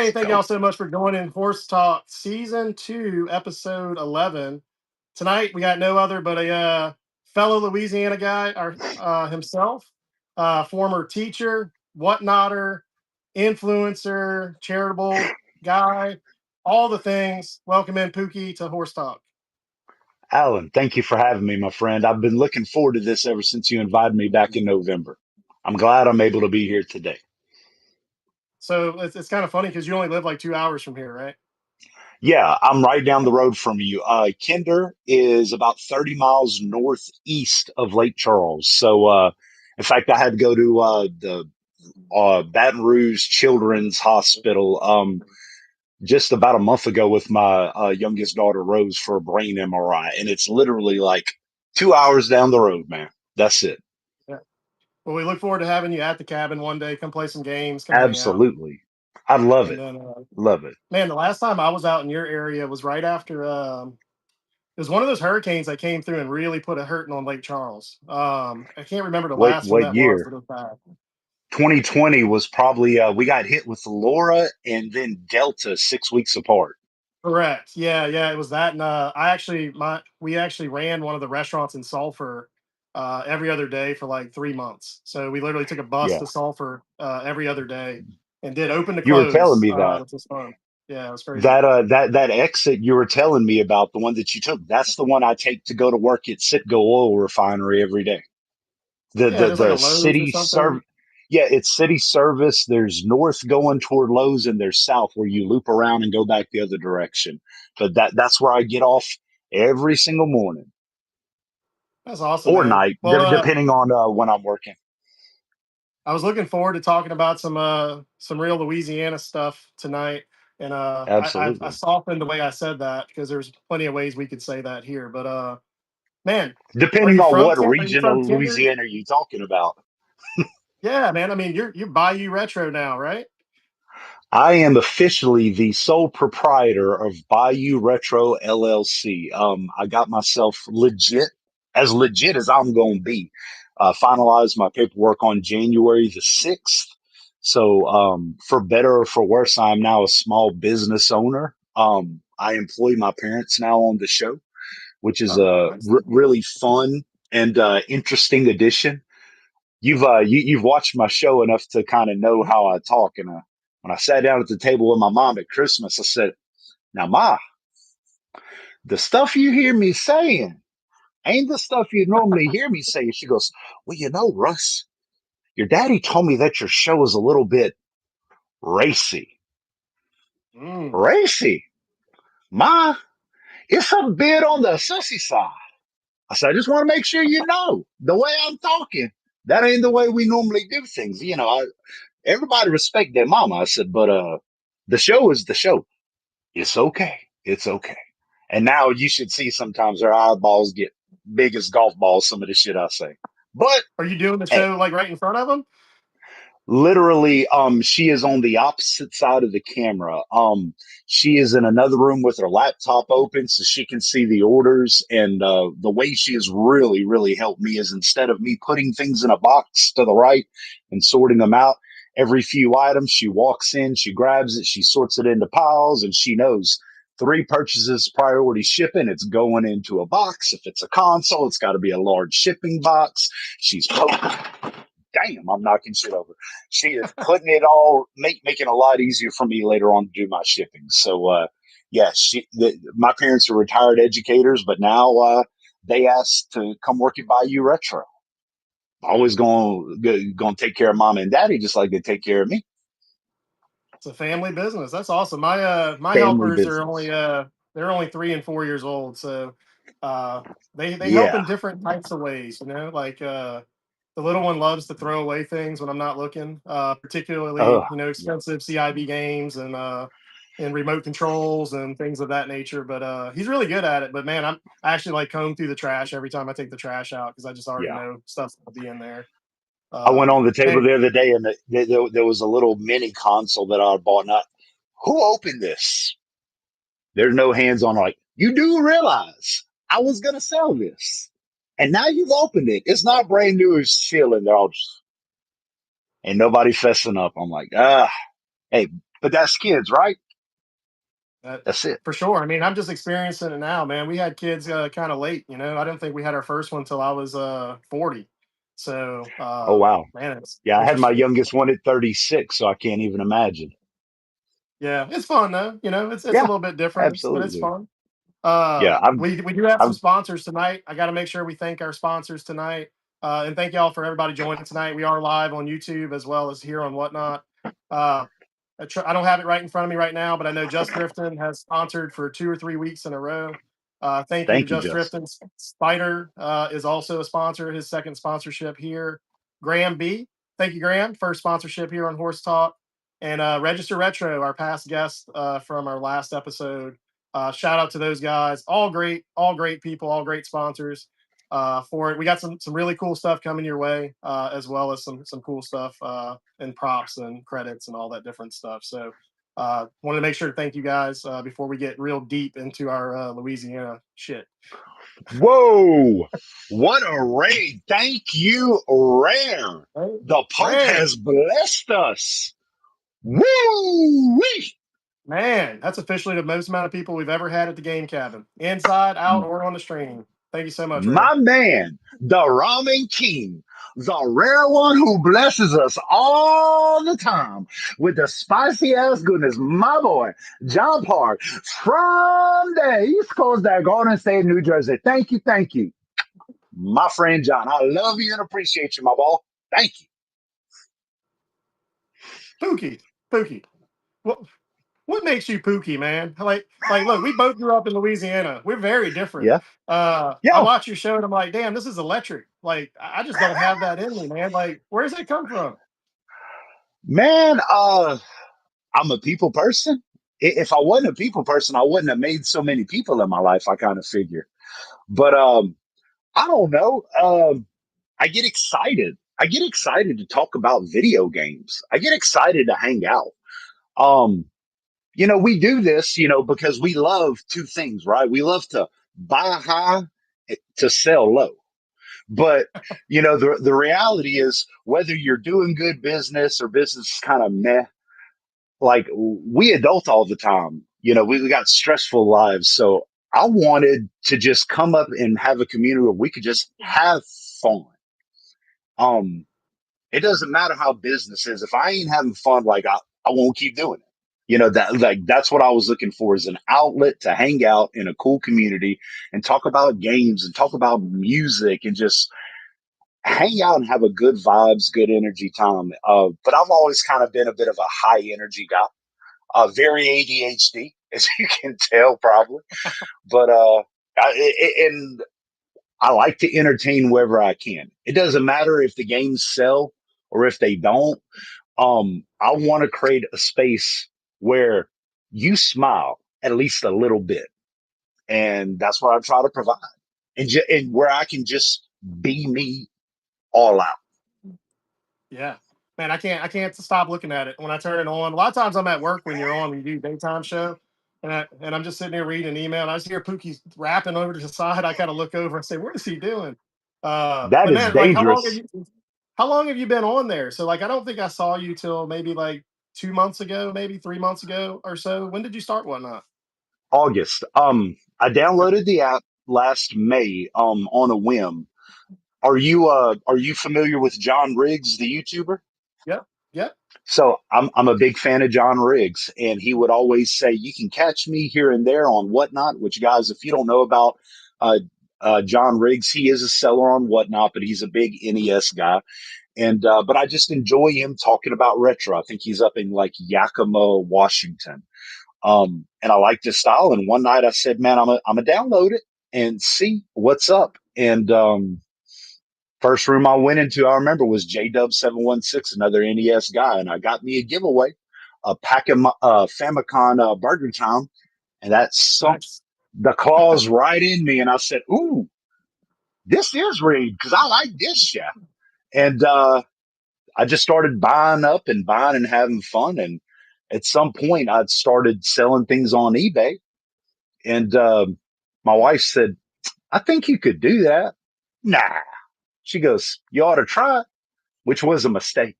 Hey, Let's thank go. y'all so much for joining Horse Talk Season 2, Episode 11. Tonight, we got no other but a fellow Louisiana guy himself, former teacher, whatnotter, influencer, charitable guy, all the things. Welcome in, Pookie, to Horse Talk. Alan, thank you for having me, my friend. I've been looking forward to this ever since you invited me back in November. I'm glad I'm able to be here today. So it's kind of funny because you only live like 2 hours from here, right? Yeah, I'm right down the road from you. Kinder is about 30 miles northeast of Lake Charles. In fact, I had to go to the Baton Rouge Children's Hospital just about a month ago with my youngest daughter, Rose, for a brain MRI. And it's literally like 2 hours down the road, man. That's it. Yeah. Well, we look forward to having you at the cabin one day. Come play some games, come hang out. Absolutely. I love And it. then Love it. man, the last time I was out in your area was right after it was one of those hurricanes that came through and really put a hurting on Lake Charles. I can't remember the What last one what that was, year? but it was bad. 2020 was probably we got hit with Laura and then Delta 6 weeks apart. Correct. Yeah, yeah, it was that. And we actually ran one of the restaurants in Sulphur every other day for like 3 months. So we literally took a bus Yeah. to Sulphur every other day and did open to You were telling close, me that. which was fun. Yeah, it was crazy. That exit you were telling me about, the one that you took, that's the one I take to go to work at Citgo Oil Refinery every day. The Yeah, the there's like a the Lowe's or city serve something. Yeah, it's city service. There's north going toward Lowe's and there's south where you loop around and go back the other direction. But that's where I get off every single morning That's awesome, or man. night, Well, depending on when I'm working. I was looking forward to talking about some real Louisiana stuff tonight, and I Absolutely. softened the way I said that because there's plenty of ways we could say that here. But man, Depending on what Are you region of from Kinder? Louisiana are you talking about? Yeah, man. I mean, you're Bayou Retro now, right? I am officially the sole proprietor of Bayou Retro LLC. I got myself legit as I'm going to be. Finalized my paperwork on January the 6th. For better or for worse, I'm now a small business owner. I employ my parents now on the show, which is Oh, a nice. really fun and interesting addition. You've watched my show enough to kind of know how I talk. And when I sat down at the table with my mom at Christmas, I said, "Now, Ma, the stuff you hear me saying ain't the stuff you normally hear me say." She goes, "Well, Russ, your daddy told me that your show is a little bit racy." Mm. Racy, Ma, it's a bit on the sussy side. I said, "I just want to make sure you know the way I'm talking. That ain't the way we normally do things. Everybody respect their mama." I said, "But the show is the show. It's okay. It's okay." And now you should see sometimes her eyeballs get big as golf balls, some of the shit I say. But Are you doing the hey, show like right in front of them? literally, she is on the opposite side of the camera. She is in another room with her laptop open so she can see the orders. And the way she has really, really helped me is, instead of me putting things in a box to the right and sorting them out, every few items she walks in, she grabs it, she sorts it into piles, and she knows three purchases priority shipping. It's going into a box. If it's a console, it's got to be a large shipping box. She's poking. Damn, I'm knocking shit over. She is putting it all, making it a lot easier for me later on to do my shipping. Yeah, my parents are retired educators, but now they asked to come work at Bayou Retro. Always going to take care of mom and daddy just like they take care of me. It's a family business. That's awesome. My Family helpers are only business. they're only 3 and 4 years old, so uh they help Yeah. in different types of ways, like the little one loves to throw away things when I'm not looking, particularly, Uh, yeah. expensive CIB games and remote controls and things of that nature. But he's really good at it. But man, I actually like comb through the trash every time I take the trash out because I just already Yeah. know stuff's gonna be in there. I went on the table Hey, the other day and there was a little mini console that I bought. And who opened this? There's no hands on. Like, you do realize I was gonna sell this, and now you've opened it. It's not brand new. It's chilling. They're all just, ain't nobody fessing up. I'm like, hey, But that's kids, right? That, That's it. for sure. I mean, I'm just experiencing it now, man. We had kids kind of late, you know. I didn't think we had our first one till I was 40. So, Oh wow. man, it's Yeah, I had my interesting. youngest one at 36, so I can't even imagine. Yeah, it's fun though. You know, it's a Yeah, little bit different, but it's absolutely. fun. Yeah, I'm We do have some I'm sponsors tonight. I got to make sure we thank our sponsors tonight, and thank y'all for everybody joining tonight. We are live on YouTube as well as here on Whatnot. Uh, I don't have it right in front of me right now, but I know Just Drifting has sponsored for 2 or 3 weeks in a row. Thank you to thank you, Just Justin. Drifting. Spider is also a sponsor. His second sponsorship here. Graham B. Thank you, Graham. First sponsorship here on Horse Talk. And Register Retro, our past guest from our last episode. Shout out to those guys. All great people, all great sponsors for it. We got some really cool stuff coming your way, as well as some cool stuff and props and credits and all that different stuff. So wanted to make sure to thank you guys before we get real deep into our Louisiana shit. Whoa! What a raid! Thank you, Rare. Right? The Pope Rare. has blessed us. Woo! Man, that's officially the most amount of people we've ever had at the game cabin, inside, out, or on the stream. Thank you so much, Rare. My man, the Ramen King, the rare one who blesses us all the time with the spicy ass goodness, my boy, John Park from the East Coast, that Garden State, New Jersey. Thank you, my friend John. I love you and appreciate you, my boy. Thank you. Pookie, Pookie. What what makes you Pookie, man? Look, we both grew up in Louisiana. We're very different. Yeah, I yeah, watch your show and I'm like, damn, this is electric. Like, I just don't have that in me, man. Like, where does that come from? man. I'm a people person. If I wasn't a people person, I wouldn't have made so many people in my life. I kind of figure, but I don't know. I get excited. I get excited to talk about video games. I get excited to hang out. Um, we do this, because we love two things, right? We love to buy high to sell low. But the reality is whether you're doing good business or business is kind of meh, like we adult all the time. We got stressful lives. So I wanted to just come up and have a community where we could just have fun. Um, it doesn't matter how business is. If I ain't having fun, like I won't keep doing it. That's what I was looking for, is an outlet to hang out in a cool community and talk about games and talk about music and just hang out and have a good vibes, good energy time. But I've always kind of been a bit of a high energy guy, very ADHD, as you can tell, probably. But and I like to entertain wherever I can. It doesn't matter if the games sell or if they don't. I want to create a space where you smile at least a little bit, and that's what I try to provide, and where I can just be me all out. Yeah. Man, I can't stop looking at it when I turn it on. A lot of times I'm at work when you're on, when you do daytime show, and I'm just sitting there reading an email, and I just hear Pookie's rapping over to the side. I kind of look over and say, "What is he doing?" That But is man, like, dangerous. how long have you been on there? So like, I don't think I saw you till maybe like 2 months ago, maybe 3 months ago or so. When did you start Whatnot? August. I Okay. downloaded the app last May. On a whim. Are you familiar with John Riggs, the YouTuber? Yep. Yep. So I'm a big fan of John Riggs, and he would always say, "You can catch me here and there on Whatnot." Which, guys, if you don't know about uh, John Riggs, he is a seller on Whatnot, but he's a big NES guy. And but I just enjoy him talking about retro. I think he's up in like Yakima, Washington, and I liked his style. And one night I said, "Man, I'm a download it and see what's up." And first room I went into, I remember, was JW716, another NES guy, and I got me a giveaway, a pack of Famicom Burger Time, and that sunk Nice. the claws right in me, and I said, "Ooh, this is rigged because I like this shit." And I just started buying up and buying and having fun, and at some point, I'd started selling things on eBay, and my wife said, "I think you could do that." Nah, she goes, "You ought to try it," which was a mistake.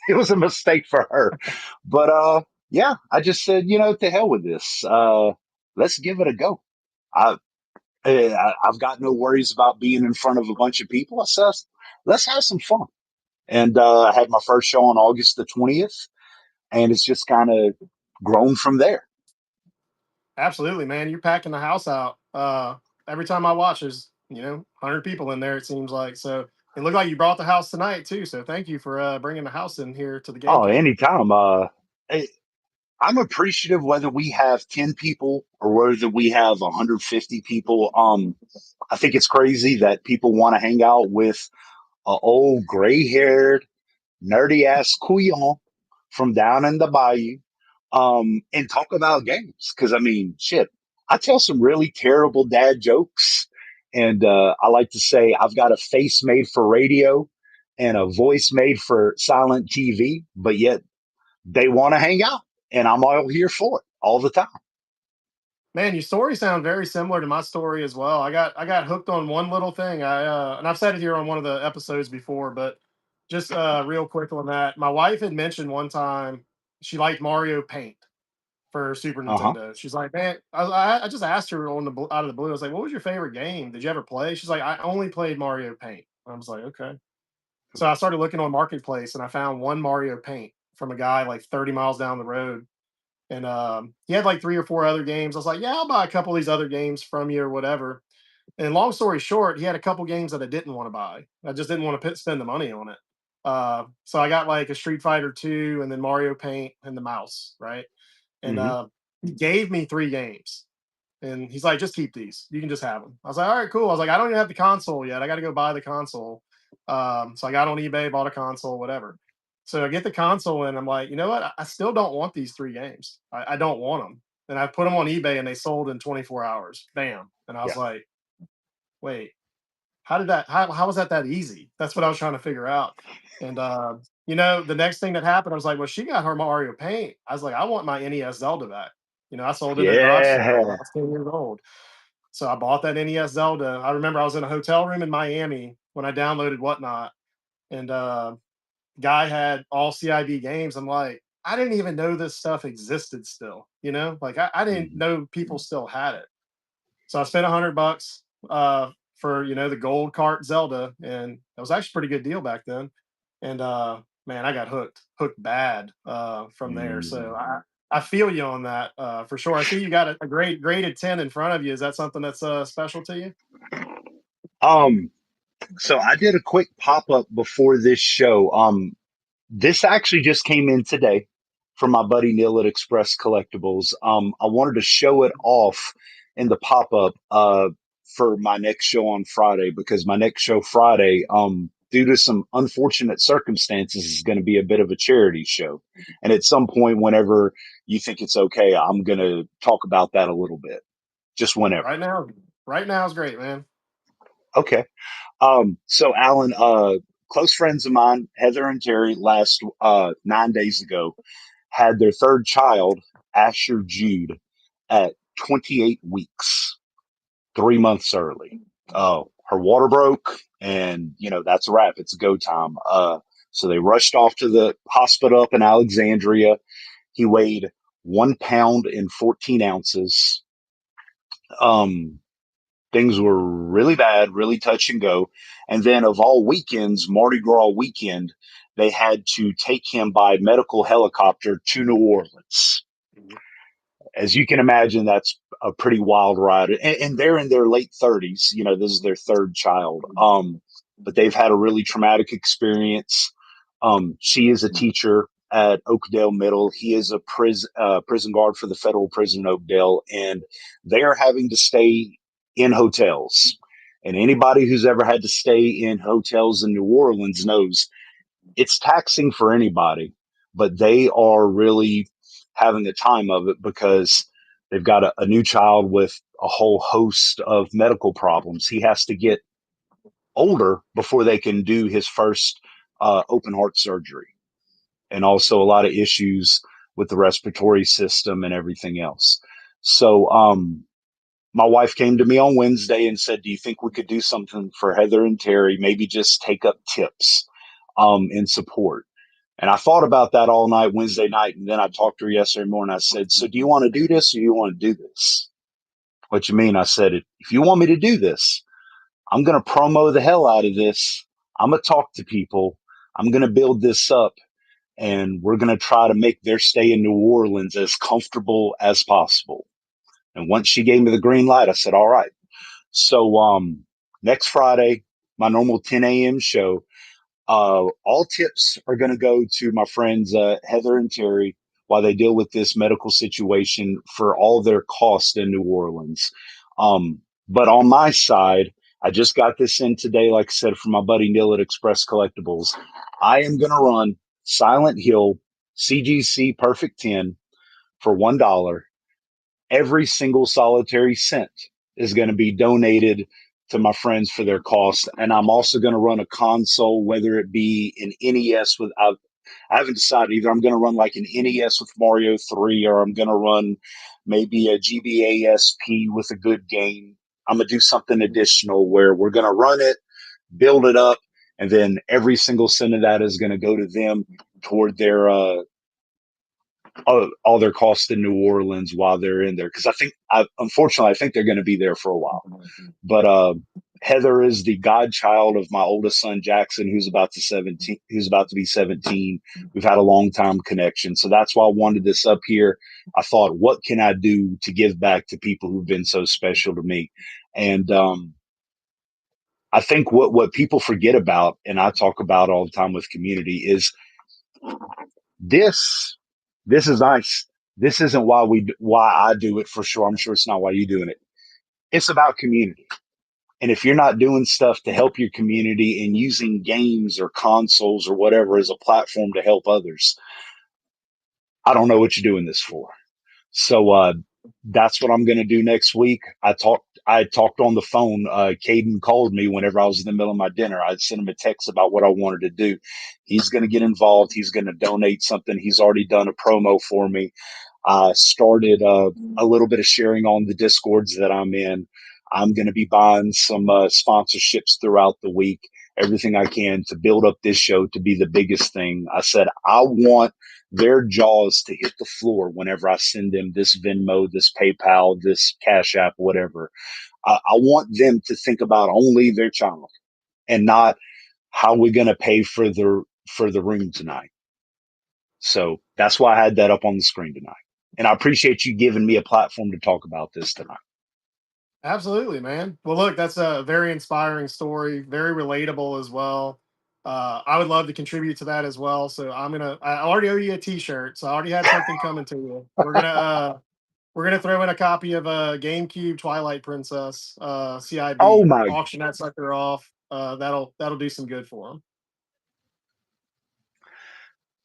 It was a mistake for her. But yeah, I just said, to hell with this. Let's give it a go. I, I've got no worries about being in front of a bunch of people. I said, let's have some fun. And I had my first show on August the 20th, and it's just kind of grown from there. Absolutely, man. You're packing the house out. Every time I watch, there's 100 people in there. It seems like so. It looked like you brought the house tonight too. So thank you for bringing the house in here to the game Oh, cave. anytime. I- I'm appreciative whether we have 10 people or whether we have 150 people. I think it's crazy that people want to hang out with a old gray haired, nerdy ass couillon from down in the bayou and talk about games. Because, I mean, shit, I tell some really terrible dad jokes. And I like to say I've got a face made for radio and a voice made for silent TV, but yet they want to hang out. And I'm all here for it all the time. Man, your story sounds very similar to my story as well. I got hooked on one little thing. And I've said it here on one of the episodes before, but just real quick on that. My wife had mentioned one time she liked Mario Paint for Super Uh huh. Nintendo. She's like, man, I just asked her out of the blue. I was like, what was your favorite game? Did you ever play? She's like, I only played Mario Paint. I was like, okay. So I started looking on Marketplace and I found one Mario Paint from a guy like 30 miles down the road. And he had like three or four other games. I was like, yeah, I'll buy a couple of these other games from you or whatever. And long story short, he had a couple games that I didn't want to buy. I just didn't want to spend the money on it. So I got like a Street Fighter 2 and then Mario Paint and the mouse, right? And Hmm. he gave me three games. And he's like, just keep these. You can just have them. I was like, all right, cool. I was like, I don't even have the console yet. I got to go buy the console. So I got on eBay, bought a console, whatever. So I get the console and I'm like, you know what? I still don't want these three games. I don't want them. And I put them on eBay and they sold in 24 hours. Bam. And I Yeah. was like, wait, how was that easy? That's what I was trying to figure out. And the next thing that happened, I was like, well, she got her Mario Paint. I was like, I want my NES Zelda back. I sold it at a garage sale when I Yeah. was 10 years old. So I bought that NES Zelda. I remember I was in a hotel room in Miami when I downloaded Whatnot, and guy had all CIB games. I'm like, I didn't even know this stuff existed still. Like I didn't Mhm. know people still had it. So I spent $100 for the gold cart Zelda, and that was actually a pretty good deal back then. And man, I got hooked bad from there. So I Mhm. I feel you on that for sure. I see you got a great graded 10 in front of you. Is that something that's special to you? Um, so I did a quick pop up before this show. This actually just came in today from my buddy Neil at Express Collectibles. I wanted to show it off in the pop up for my next show on Friday because my next show Friday, due to some unfortunate circumstances, is going to be a bit of a charity show. And at some point, whenever you think it's okay, I'm going to talk about that a little bit, just whenever. Right now, right now is great, man. Okay. So Alan, close friends of mine, Heather and Terry, last 9 days ago, had their third child, Asher Jude, at 28 weeks, 3 months early. Her water broke, and that's a wrap. It's a go time. So they rushed off to the hospital up in Alexandria. He weighed 1 pound and 14 ounces. Um, Things were really bad, really touch and go. And then, of all weekends, Mardi Gras weekend, they had to take him by medical helicopter to New Orleans. Mhm. As you can imagine, that's a pretty wild ride. And they're in their late 30s. This is their third child. But they've had a really traumatic experience. She is a teacher at Oakdale Middle. He is a prison guard for the federal prison in Oakdale, and they are having to stay in hotels. And anybody who's ever had to stay in hotels in New Orleans knows it's taxing for anybody, but they are really having the time of it because they've got a new child with a whole host of medical problems. He has to get older before they can do his first open heart surgery, and also a lot of issues with the respiratory system and everything else. So, my wife came to me on Wednesday and said, do you think we could do something for Heather and Terry? Maybe just take up tips in support. And I thought about that all night Wednesday night, and then I talked to her yesterday morning. I said, "So do you want to do this, or do you want to do this?" "What you mean?" I said, "If you want me to do this, I'm going to promo the hell out of this. I'm going to talk to people. I'm going to build this up, and we're going to try to make their stay in New Orleans as comfortable as possible." And once she gave me the green light, I said, "All right." So next Friday, my normal 10 a.m. show, all tips are going to go to my friends Heather and Terry while they deal with this medical situation for all their costs in New Orleans. But on my side, I just got this in today, like I said, from my buddy Neil at Express Collectibles. I am going to run Silent Hill CGC Perfect 10 for $1. Every single solitary cent is going to be donated to my friends for their cost. And I'm also going to run a console, whether it be an NES with, I haven't decided either. I'm going to run like an NES with Mario 3, or I'm going to run maybe a GBA SP with a good game. I'm going to do something additional where we're going to run it, build it up, and then every single cent of that is going to go to them toward their all their costs in New Orleans while they're in there. Because unfortunately, I think they're going to be there for a while. But Heather is the godchild of my oldest son Jackson, who's about to be 17. We've had a long time connection, so that's why I wanted this up here. I thought, what can I do to give back to people who've been so special to me? And I think what people forget about, and I talk about all the time with community, is this this is nice. This isn't why I do it for sure. I'm sure it's not why you're doing it. It's about community. And if you're not doing stuff to help your community and using games or consoles or whatever as a platform to help others, I don't know what you're doing this for. So that's what I'm going to do next week. I talked on the phone. Caden called me whenever I was in the middle of my dinner. I sent him a text about what I wanted to do. He's going to get involved. He's going to donate something. He's already done a promo for me. I started a little bit of sharing on the Discords that I'm in. I'm going to be buying some sponsorships throughout the week, everything I can to build up this show to be the biggest thing. I said, I want their jaws to hit the floor whenever I send them this Venmo, this PayPal, this Cash App, whatever. I want them to think about only their child and not how we're going to pay for the room tonight. So that's why I had that up on the screen tonight. And I appreciate you giving me a platform to talk about this tonight. Absolutely, man. Well, look, that's a very inspiring story, very relatable as well. I would love to contribute to that as well. So I already owe you a T-shirt, so I already had something coming to you. We're gonna throw in a copy of a GameCube Twilight Princess Oh CIB, my, auction that sucker off. That'll do some good for them.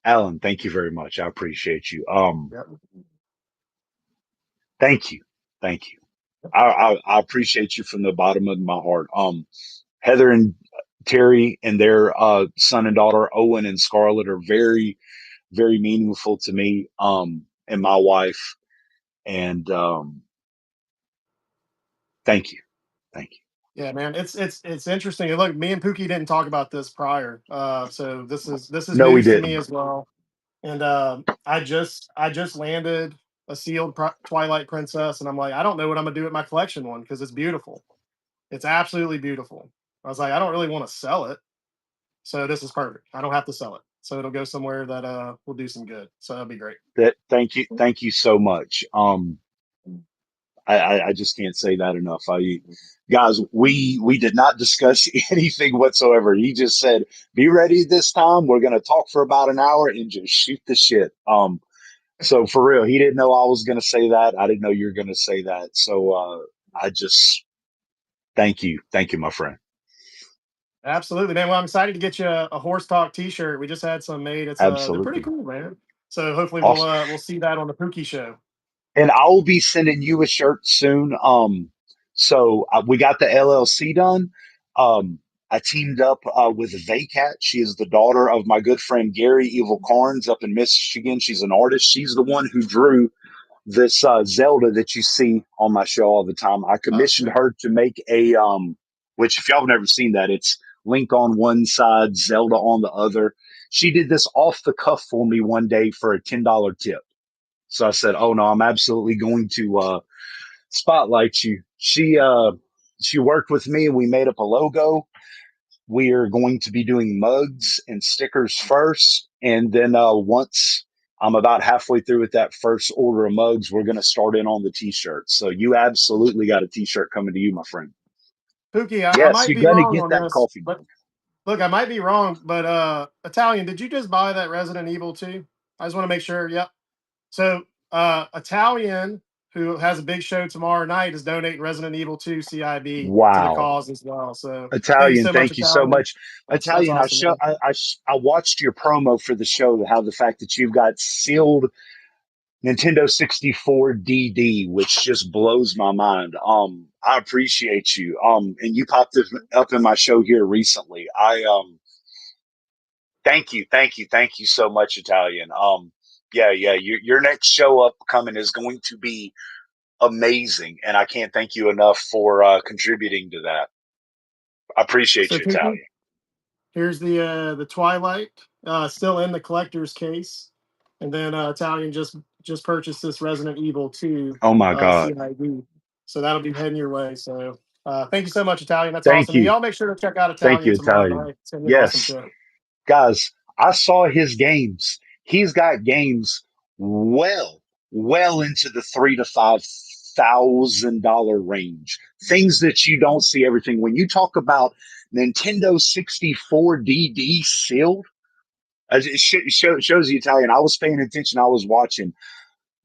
Alan, thank you very much. I appreciate you. Yep. Thank you. Thank you. I appreciate you from the bottom of my heart. Heather and Terry and their son and daughter, Owen and Scarlett, are very, very meaningful to me, and my wife. And thank you. Thank you. Yeah, man, it's interesting. And look, me and Pookie didn't talk about this prior, so this is No, we news to me didn't. as well. And I just landed a sealed Twilight Princess, and I'm like, I don't know what I'm gonna do with my collection one because it's beautiful. It's absolutely beautiful. I was like, I don't really want to sell it, so this is perfect. I don't have to sell it, so it'll go somewhere that will do some good. So that'll be great. Thank you so much. I just can't say that enough. Guys, we did not discuss anything whatsoever. He just said, "Be ready this time. We're gonna talk for about an hour and just shoot the shit." So for real, he didn't know I was gonna say that. I didn't know you were gonna say that. So I just thank you, my friend. Absolutely, man. Well, I'm excited to get you a Horse Talk T-shirt. We just had some made. They're pretty Absolutely. cool, man. So hopefully Awesome. we'll see that on the Pookie show. And I will be sending you a shirt soon. So we got the LLC done. Um, I teamed up with Vaycat. She is the daughter of my good friend Gary Evil Carnes up in Michigan. She's an artist. She's the one who drew this Zelda that you see on my show all the time. I Oh, commissioned sweet. her to make which if y'all have never seen that, it's Link on one side, Zelda on the other. She did this off the cuff for me one day for a $10 tip. So I said, "Oh no, I'm absolutely going to spotlight you." She worked with me. We made up a logo. We are going to be doing mugs and stickers first, and then once I'm about halfway through with that first order of mugs, we're going to start in on the t-shirts. So you absolutely got a t-shirt coming to you, my friend. Pookie, I Yes, might you're be going to wrong get on that this, coffee but mug. look, I might be wrong, but Italian, did you just buy that Resident Evil 2? I just want to make sure. Yep. So Italian, who has a big show tomorrow night, is donating Resident Evil 2 CIB to the Wow. cause as well. So thank you Italian, so much, thank you so Italian. much. That's Italian, awesome, man. I watched your promo for the show, how the fact that you've got sealed Nintendo 64 DD, which just blows my mind. I appreciate you. And you popped up in my show here recently. Thank you, thank you, thank you so much, Italian. Yeah, your next show upcoming is going to be amazing, and I can't thank you enough for contributing to that. I appreciate So you, Pookie, Italian. here's the Twilight, still in the collector's case, and then Italian just purchased this Resident Evil 2 Oh my God. CID, so that'll be heading your way. So thank you so much, Italian. That's Thank awesome. And you. y'all make sure to check out Thank Italian you, tomorrow Italian. night. It's gonna be an awesome Yes. show. Guys, I saw his games. He's got games well, well into the $3,000 to $5,000 range. Things that you don't see everything. When you talk about Nintendo 64 DD sealed, it shows you Italian. I was paying attention. I was watching,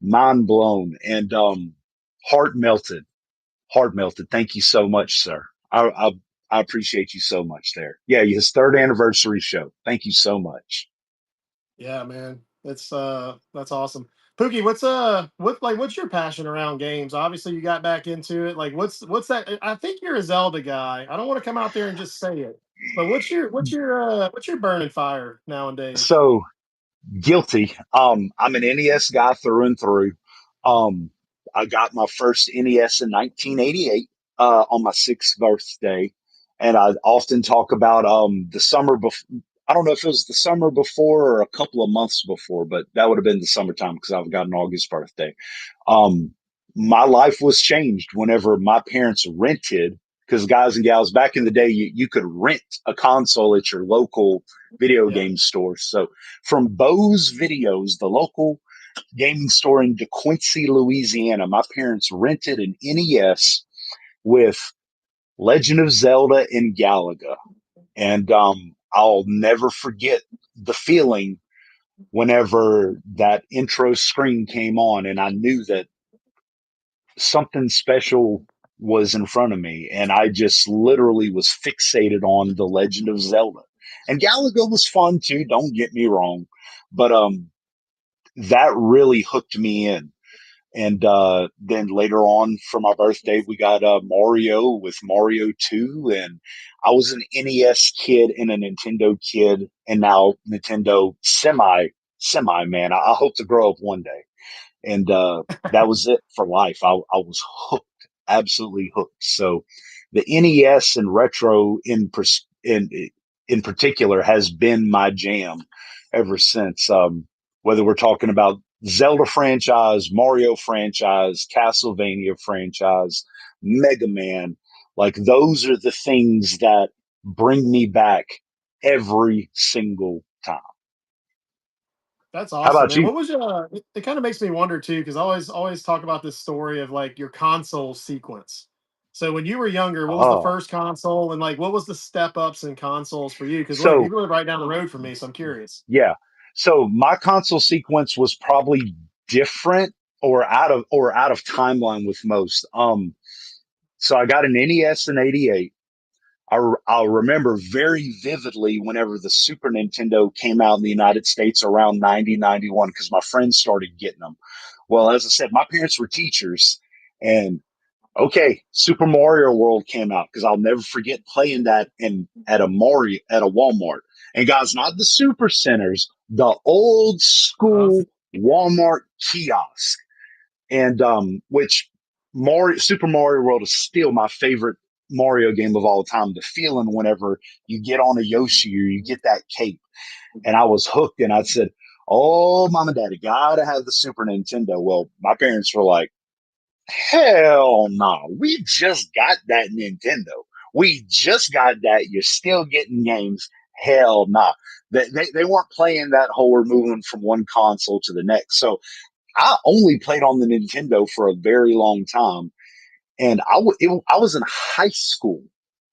mind blown, and heart melted. Heart melted. Thank you so much, sir. I appreciate you so much there. Yeah, his third anniversary show. Thank you so much. Yeah, man. That's awesome. Pookie, what's your passion around games? Obviously you got back into it. Like what's that? I think you're a Zelda guy. I don't want to come out there and just say it. But what's your burning fire nowadays? So guilty. I'm an NES guy through and through. Um, I got my first NES in 1988 on my sixth birthday, and I often talk about the summer before. I don't know if it was the summer before or a couple of months before, but that would have been the summertime because I've got an August birthday. Um, my life was changed whenever my parents rented, because guys and gals back in the day, you could rent a console at your local video Yeah. game store. So from Bose Videos, the local gaming store in DeQuincy, Louisiana, my parents rented an NES with Legend of Zelda and Galaga. And I'll never forget the feeling whenever that intro screen came on, and I knew that something special was in front of me, and I just literally was fixated on the Legend of Zelda. And Galaga was fun too, don't get me wrong, but that really hooked me in. And then later on for my birthday, we got Mario with Mario 2. And I was an NES kid and a Nintendo kid, and now Nintendo semi man. I hope to grow up one day. And that was it for life. I was hooked, absolutely hooked. So the NES and retro in particular has been my jam ever since. Whether we're talking about Zelda franchise, Mario franchise, Castlevania franchise, Mega Man, like those are the things that bring me back every single time. That's How awesome, about man. you? What was it kind of makes me wonder too, because I always talk about this story of like your console sequence. So when you were younger, what was the Oh, first console and like what was the step ups in consoles for you? Because look, so you live right down the road from me, so I'm curious. yeah. So my console sequence was probably different or out of timeline with most. So I got an NES in '88. I'll remember very vividly whenever the Super Nintendo came out in the United States around 90, 91, because my friends started getting them. Well, as I said, my parents were teachers, and okay, Super Mario World came out because I'll never forget playing that in at a Walmart. And guys, not the super centers, the old Uh, school Walmart kiosk, and which Mario Super Mario World is still my favorite Mario game of all time. The feeling whenever you get on a Yoshi or you get that cape. And I was hooked and I said, "Oh, mom and daddy, gotta have the Super Nintendo." Well, my parents were like, "Hell no, we just got that Nintendo. We just got that. You're still getting games. Hell no." They weren't playing that whole we're moving from one console to the next. So I only played on the Nintendo for a very long time. And I was in high school,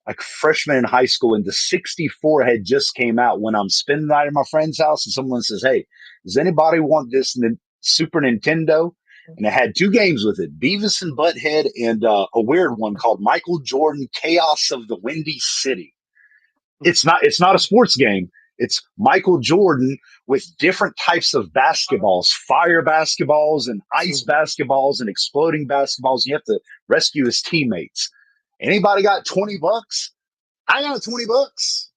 like freshman in high school, and the 64 had just came out when I'm spending the night at my friend's house, and someone says, "Hey, does anybody want this Super Nintendo?" And it had two games with it, Beavis and Butthead, and a weird one called Michael Jordan Chaos of the Windy City. It's not a sports game. It's Michael Jordan with different types of basketballs, fire basketballs and ice basketballs and exploding basketballs. You have to rescue his teammates. Anybody got $20? I got $20.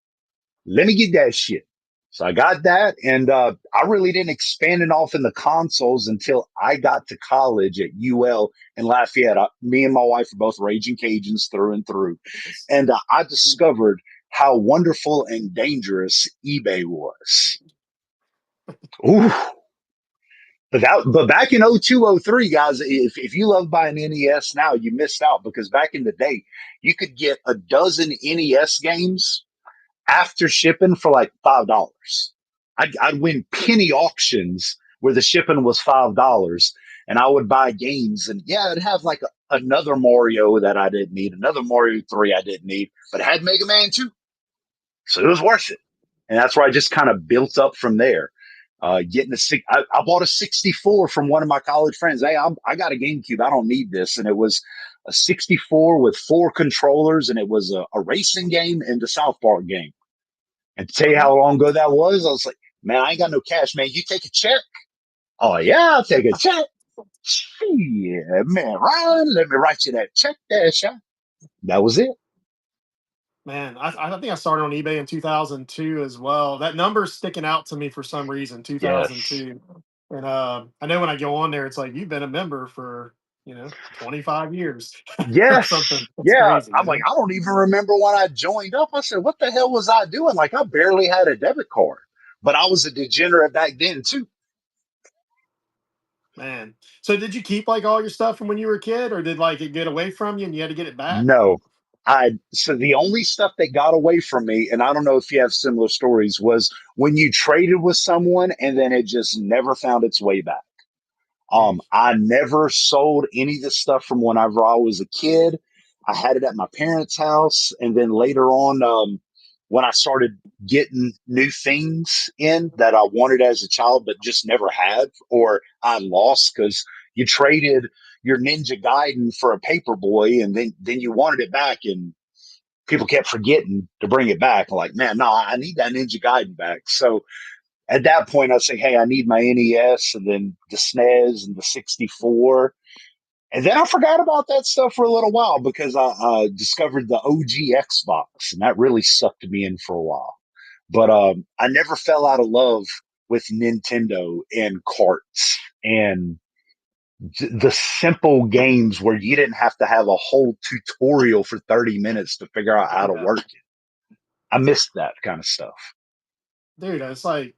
Let me get that shit. So I got that, and I really didn't expand it off in the consoles until I got to college at UL in Lafayette. Me and my wife are both raging Cajuns through and through, and I discovered how wonderful and dangerous eBay was. Ooh. But back in 02, 03, guys, if you love buying NES now, you missed out because back in the day, you could get a dozen NES games after shipping for like $5. I'd win penny auctions where the shipping was $5, and I would buy games, and yeah, it'd have like another Mario that I didn't need, another Mario 3 I didn't need, but it had Mega Man 2. So it was worth it. And that's where I just kind of built up from there. I bought a 64 from one of my college friends. Hey, I got a GameCube. I don't need this. And it was a 64 with 4 controllers, and it was a racing game and a South Park game. And to tell you how long ago that was, I was like, man, I ain't got no cash, man. You take a check? Oh, yeah, I'll take a check. Yeah, man, Ryan, let me write you that check there, Sean. That was it. Man, I think I started on eBay in 2002 as well. That number's sticking out to me for some reason, Yes. 2002. And I know when I go on there, it's like you've been a member for 25 years or Yes. something. That's Yeah. crazy, I'm you like, know. I don't even remember when I joined up. I said, what the hell was I doing? Like, I barely had a debit card, but I was a degenerate back then, too. Man, so did you keep like all your stuff from when you were a kid, or did like it get away from you and you had to get it back? No. So the only stuff that got away from me, and I don't know if you have similar stories, was when you traded with someone and then it just never found its way back. Mm. I never sold any of the stuff from whenever I was a kid. I had it at my parents' house, and then later on, when I started getting new things in that I wanted as a child, but just never had, or I lost because you traded your Ninja Gaiden for a Paperboy, and then you wanted it back, and people kept forgetting to bring it back. Like, man, no, I need that Ninja Gaiden back. So at that point, I'd say, hey, I need my NES and then the SNES and the 64. And then I forgot about that stuff for a little while because I discovered the OG Xbox, and that really sucked me in for a while. But I never fell out of love with Nintendo and carts and the simple games where you didn't have to have a whole tutorial for 30 minutes to figure out how to Yeah, work it. I missed that kind of stuff. dude, it's like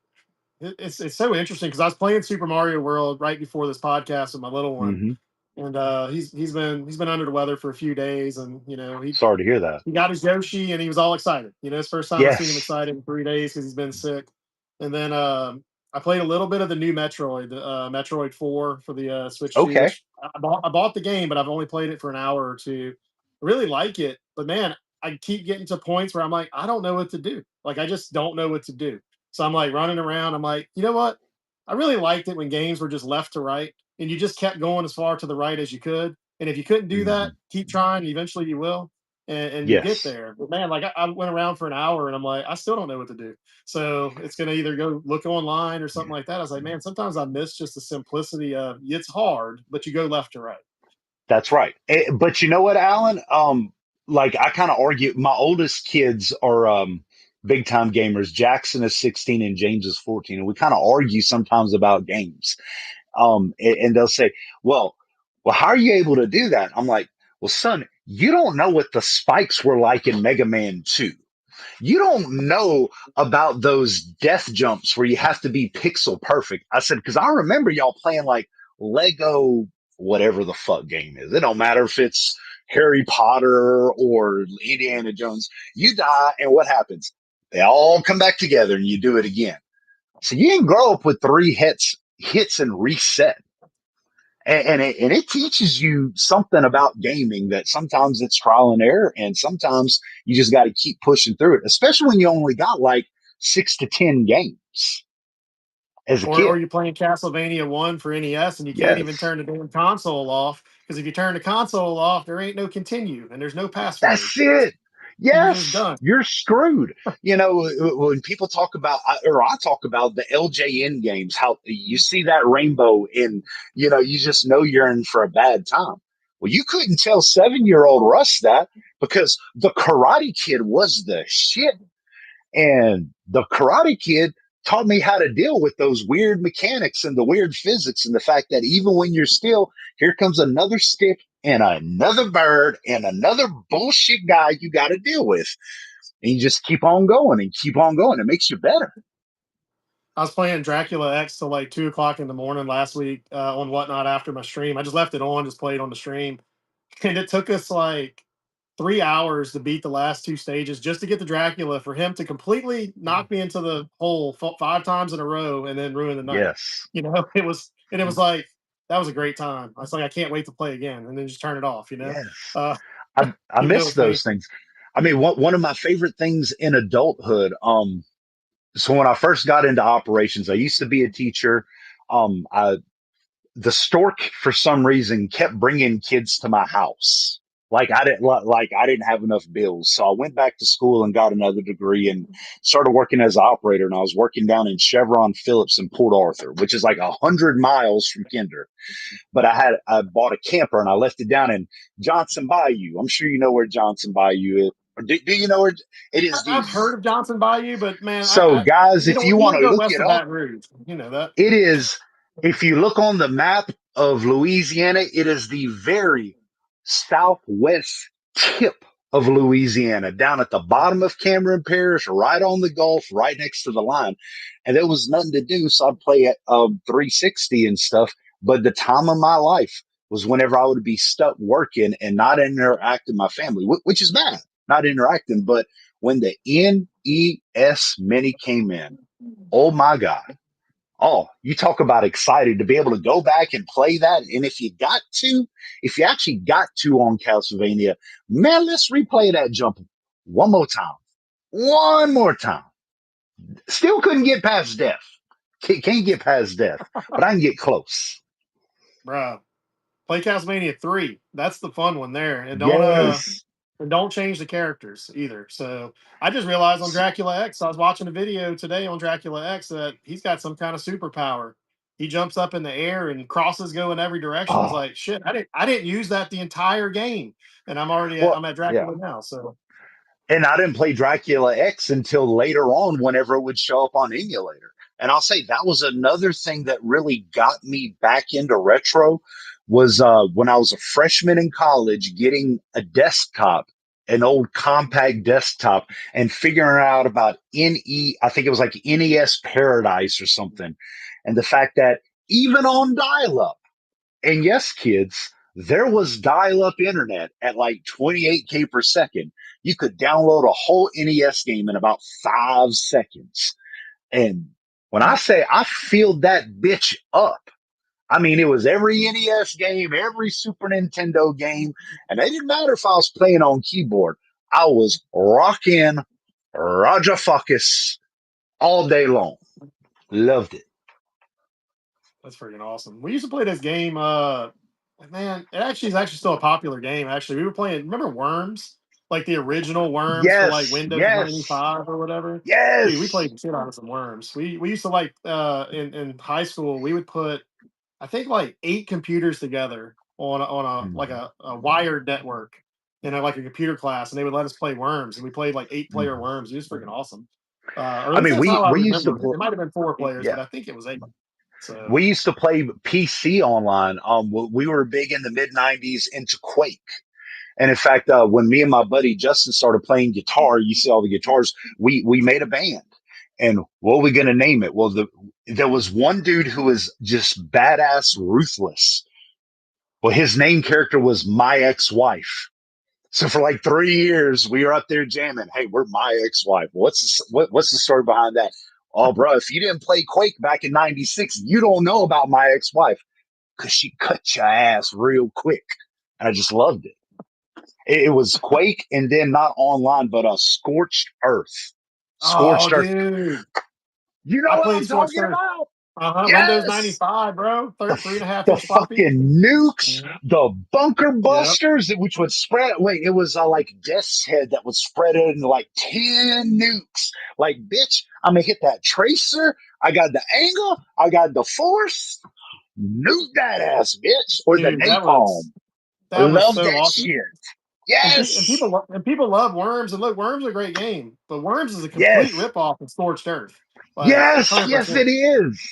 it's so interesting because I was playing Super Mario World right before this podcast with my little one, Mm-hmm. and he's been under the weather for a few days, and Sorry to hear that. he got his Yoshi and he was all excited. It's the first time I've seen him Yes. excited in 3 days because he's been sick. And then I played a little bit of the new Metroid, Metroid 4 for the Switch 2, Okay. which I bought the game, but I've only played it for an hour or two. I really like it, but man, I keep getting to points where I'm like, I don't know what to do. Like, I just don't know what to do. So I'm like running around. I'm like, you know what? I really liked it when games were just left to right and you just kept going as far to the right as you could. And if you couldn't do that, Mm-hmm. keep trying. Eventually you will and you get Yes. there. But man, like I went around for an hour and I'm like, I still don't know what to do. So it's gonna either go look online or something like that. I was like, man, sometimes I miss just the simplicity of it's hard, but you go left to right. That's right. But you know what, Alan? Like I kind of argue. My oldest kids are big time gamers. Jackson is 16 and James is 14, and we kind of argue sometimes about games. And they'll say, "Well, how are you able to do that?" I'm like, "Well, son." You don't know what the spikes were like in Mega Man 2. You don't know about those death jumps where you have to be pixel perfect. I said, because I remember y'all playing like Lego, whatever the fuck game is. It don't matter if it's Harry Potter or Indiana Jones. You die, and what happens? They all come back together and you do it again. So you didn't grow up with three hits and reset. And it teaches you something about gaming that sometimes it's trial and error, and sometimes you just got to keep pushing through it, especially when you only got like 6 to 10 games as a Or kid. you're playing Castlevania 1 for NES and you can't even Yes, turn the damn console off because if you turn the console off, there ain't no continue and there's no password. that's it. You're just Yes, done. you're screwed. When people talk about, or I talk about the LJN games, how you see that rainbow and, you just know you're in for a bad time. Well, you couldn't tell 7-year-old Russ that because the Karate Kid was the shit. And the Karate Kid taught me how to deal with those weird mechanics and the weird physics and the fact that even when you're still, here comes another stick and another bird and another bullshit guy you got to deal with. And you just keep on going and keep on going. It makes you better. I was playing Dracula X till like 2 o'clock in the morning last week on Whatnot after my stream. I just left it on, just played on the stream. And it took us like 3 hours to beat the last two stages just to get the Dracula for him to completely knock me into the hole 5 times in a row and then ruin the night. Yes. It was like that was a great time. I was like, I can't wait to play again, and then just turn it off. Yes. Uh, I even though it miss was those painful. things. I mean, one of my favorite things in adulthood, so when I first got into operations, I used to be a teacher. I the stork for some reason kept bringing kids to my house. Like I didn't have enough bills, so I went back to school and got another degree and started working as an operator. And I was working down in Chevron Phillips in Port Arthur, which is like 100 miles from Kinder. But I bought a camper and I left it down in Johnson Bayou. I'm sure you know where Johnson Bayou is. Or do you know where it is? I've heard of Johnson Bayou, but man, So, guys, if you you want don't to go look west it of up, Baton Rouge. You know that. it is, if you look on the map of Louisiana, it is the very southwest tip of Louisiana, down at the bottom of Cameron Parish, right on the Gulf, right next to the line. And there was nothing to do, so I'd play at 360 and stuff. But the time of my life was whenever I would be stuck working and not interacting with my family, which is bad, not interacting. But when the NES Mini came in, oh my God. Oh, you talk about excited to be able to go back and play that. And if you actually got to on Castlevania, man, let's replay that jump one more time. One more time. Still couldn't get past death. Can't get past death, but I can get close. Bro, play Castlevania 3. That's the fun one there. Yes. And don't change the characters either. So I just realized on Dracula X, I was watching a video today on Dracula X that he's got some kind of superpower. He jumps up in the air and crosses go in every direction. I was Oh, like, shit, I didn't use that the entire game. And well, I'm at yeah. Dracula now. So And I didn't play Dracula X until later on, whenever it would show up on emulator. And I'll say that was another thing that really got me back into retro was when I was a freshman in college, getting a desktop, an old compact desktop, and figuring out about I think it was like NES Paradise or something, and the fact that even on dial-up, and yes, kids, there was dial up internet at like 28K per second. You could download a whole NES game in about 5 seconds. And when I say I filled that bitch up, I mean, it was every NES game, every Super Nintendo game, and it didn't matter if I was playing on keyboard. I was rocking Roger Fuckus all day long. Loved it. that's freaking awesome. We used to play this game. Man, it actually is actually still a popular game. Actually, we were playing. Remember Worms, like the original Worms for like Yes, Windows yes, 95 or whatever. Dude, we yes. played the shit out of some Worms. We used to like in high school. We would put I think like 8 computers together on a wired network in like a computer class, and they would let us play Worms, and we played like 8 player Mhm. Worms. It was freaking awesome. Or at I least mean, that's how I we used to remember it. play. It might have been 4 players, but Yeah, I think it was 8. So we used to play PC online. We were big in the mid '90s into Quake, And in fact, when me and my buddy Justin started playing guitar, you see all the guitars. We made a band, and what are we gonna name it? Well, there was one dude who was just badass ruthless. Well, his name character was my ex-wife. So for like 3 years, we were up there jamming. Hey, we're my ex-wife. What's the story behind that? Oh, bro, if you didn't play Quake back in '96, you don't know about my ex-wife because she cut your ass real quick. And I just loved it. It was Quake, and then not online, but Scorched Earth. Oh, Scorched Earth. dude. You know I what played I'm Scorched talking Earth. about? Windows Yes. 95, bro. The, Three and a half the inch floppy. fucking nukes, Mhm. the bunker Yep. busters, which would spread. Wait, it was like Death's Head that was spread into like 10 nukes. Like, bitch, I'm gonna hit that tracer. I got the angle. I got the force. Nuke that ass, bitch, or the Dude, napalm. that was Love so that awesome. shit. And Yes, people love Worms. And look, Worms is a great game, but Worms is a complete yes, ripoff of Scorched Earth, like yes, yes. 100%. It is.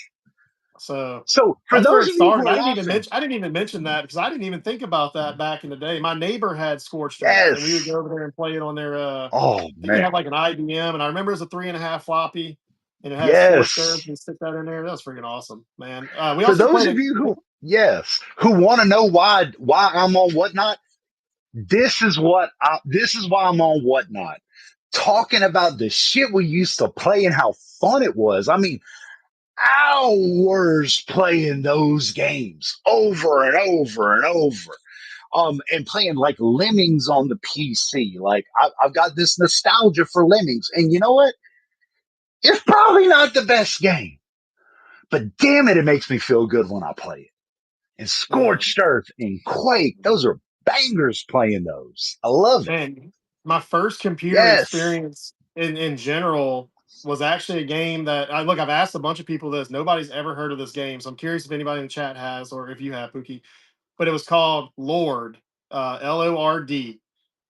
So So for that's where those it of you who started. are laughing, I didn't even mention that because I didn't even think about that back in the day. My neighbor had Scorched Earth, and we would yes. go over there and play it on their. Oh I think he man, had like an IBM, and I remember it was a 3.5 floppy, and it had Scorched Earth. yes. And stick that in there. That was freaking awesome, man. We For also those played of it. you who yes who want to know why I'm on whatnot, this is why I'm on whatnot. Talking about the shit we used to play and how fun it was. I mean, hours playing those games over and over and over. And playing like Lemmings on the PC. Like I've got this nostalgia for Lemmings, and you know what? It's probably not the best game, but damn it, it makes me feel good when I play it. And Man, Scorched Earth and Quake, those are bangers playing those. I love it. man, my first computer Yes. experience in general was actually a game that I look. I've asked a bunch of people this. Nobody's ever heard of this game, so I'm curious if anybody in the chat has, or if you have, Pookie. But it was called Lord, Lord, and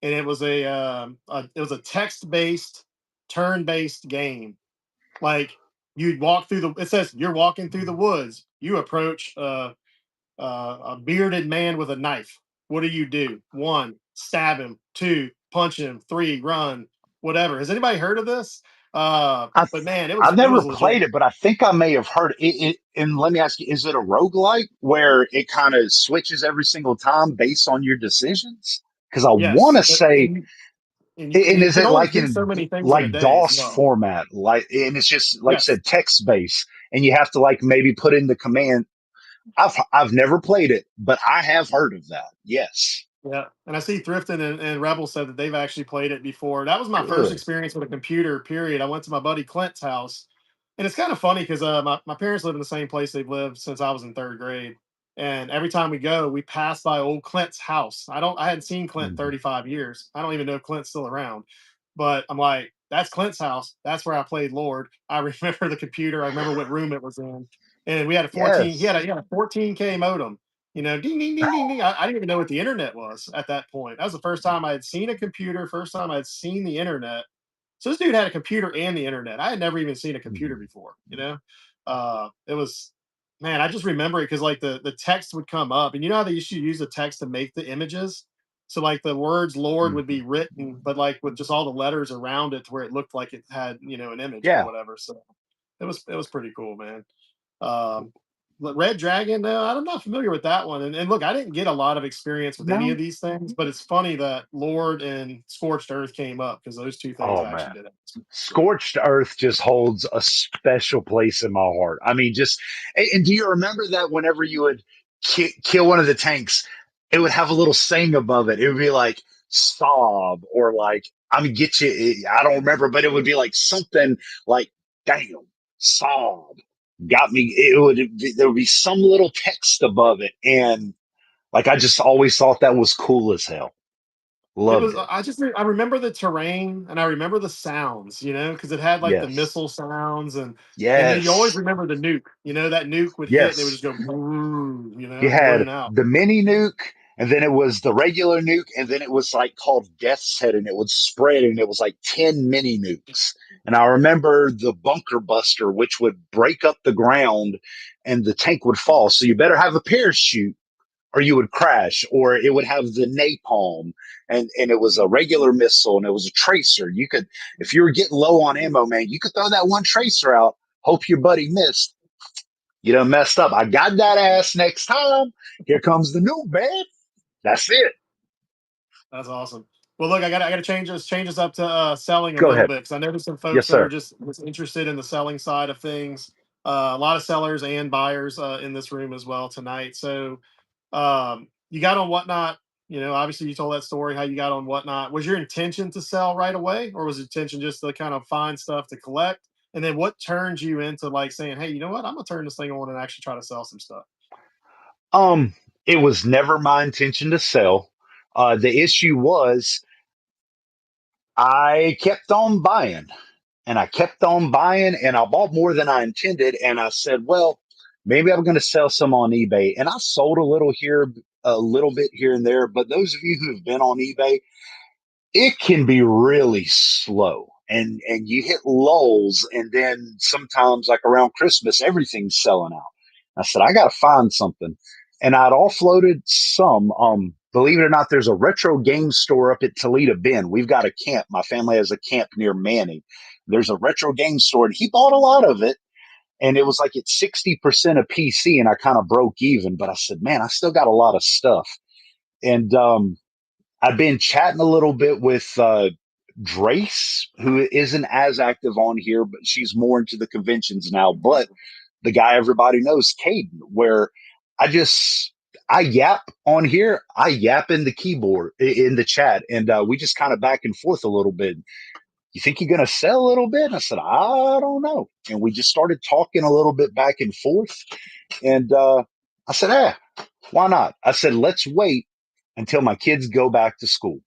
it was a text based, turn based game. Like you'd walk through the. It says you're walking through the woods. You approach a bearded man with a knife. What do you do? One, stab him. Two, punch him. Three, run. Whatever. Has anybody heard of this? I've, But man, I've it never was legit. played it, but I think I may have heard it. And let me ask you, is it a roguelike where it kind of switches every single time based on your decisions? Because I want Yes, to say, and and you is can it only like do so in many things in a like day as DOS well. format? Like, and it's just like you Yes. said, text based, and you have to like maybe put in the command. I've never played it, but I have heard of that. Yes. Yeah, and I see Thrifton and Rebel said that they've actually played it before. That was my first Good. experience with a computer. Period. I went to my buddy Clint's house, and it's kind of funny because my parents live in the same place they've lived since I was in third grade. And every time we go, we pass by old Clint's house. I hadn't seen Clint in Mhm. 35 years. I don't even know if Clint's still around. But I'm like, that's Clint's house. That's where I played Lord. I remember the computer. I remember what room it was in. And we had a 14. Yes. He had a 14K modem, ding, ding, ding, ding, ding. I didn't even know what the internet was at that point. That was the first time I had seen a computer, first time I had seen the internet. So this dude had a computer and the internet. I had never even seen a computer Mhm. before. It was, man, I just remember it because like the text would come up, and you know how they used to use the text to make the images. So like the words Lord would be Mhm. written, but like with just all the letters around it to where it looked like it had, an image or Yeah. whatever. So it was pretty cool, man. Um, but Red Dragon, no, I'm not familiar with that one. And look, I didn't get a lot of experience with any of No. these things, but it's funny that Lord and Scorched Earth came up because those two things Oh I actually man. did. Scorched Earth just holds a special place in my heart. I mean, just and do you remember that whenever you would kill one of the tanks, it would have a little saying above it. It would be like sob or like I'm gonna get you. I don't remember, but it would be like something like damn sob got me. There would be some little text above it, and like I just always thought that was cool as hell. It Loved was it. I remember the terrain and I remember the sounds, because it had like the Yes. missile sounds and then you always Yes. remember the nuke. That nuke would hit and it would just Yes. go boom, You blown had out. the mini nuke, and then it was the regular nuke, and then it was like called Death's Head, and it would spread, and it was like 10 mini nukes. And I remember the bunker buster, which would break up the ground and the tank would fall. So you better have a parachute, or you would crash, or it would have the napalm, and it was a regular missile, and it was a tracer. You could, if you were getting low on ammo, man, you could throw that one tracer out, hope your buddy missed. You done messed up. I got that ass next time. Here comes the new man. That's it. That's awesome. Well, look, I gotta change this up to selling a Go little ahead. bit because I know there's some folks Yes, that are sir. just interested in the selling side of things. A lot of sellers and buyers in this room as well tonight. So you got on Whatnot. You know, obviously you told that story how you got on Whatnot. Was your intention to sell right away, or was your intention just to kind of find stuff to collect? And then what turned you into like saying, "Hey, you know what? I'm gonna turn this thing on and actually try to sell some stuff." Um, it was never my intention to sell. The issue was I kept on buying and I kept on buying and I bought more than I intended. And I said, well, maybe I'm going to sell some on eBay. And I sold a little bit here and there. But those of you who have been on eBay, it can be really slow. And you hit lulls, and then sometimes, like around Christmas, everything's selling out. I said, I got to find something. And I'd offloaded some. Believe it or not, there's a retro game store up at Toledo Bend. We've got a camp. My family has a camp near Manning. There's a retro game store, and he bought a lot of it. And it was like at 60% of PC, and I kind of broke even. But I said, man, I still got a lot of stuff. And I've been chatting a little bit with Drace, who isn't as active on here, but she's more into the conventions now. But the guy everybody knows, Caden, where I just I yap on here, I yap in the keyboard in the chat, and we just kind of back and forth a little bit. You think you're gonna sell a little bit? And I said, I don't know. And we just started talking a little bit back and forth. And I said, why not? I said, let's wait until my kids go back to school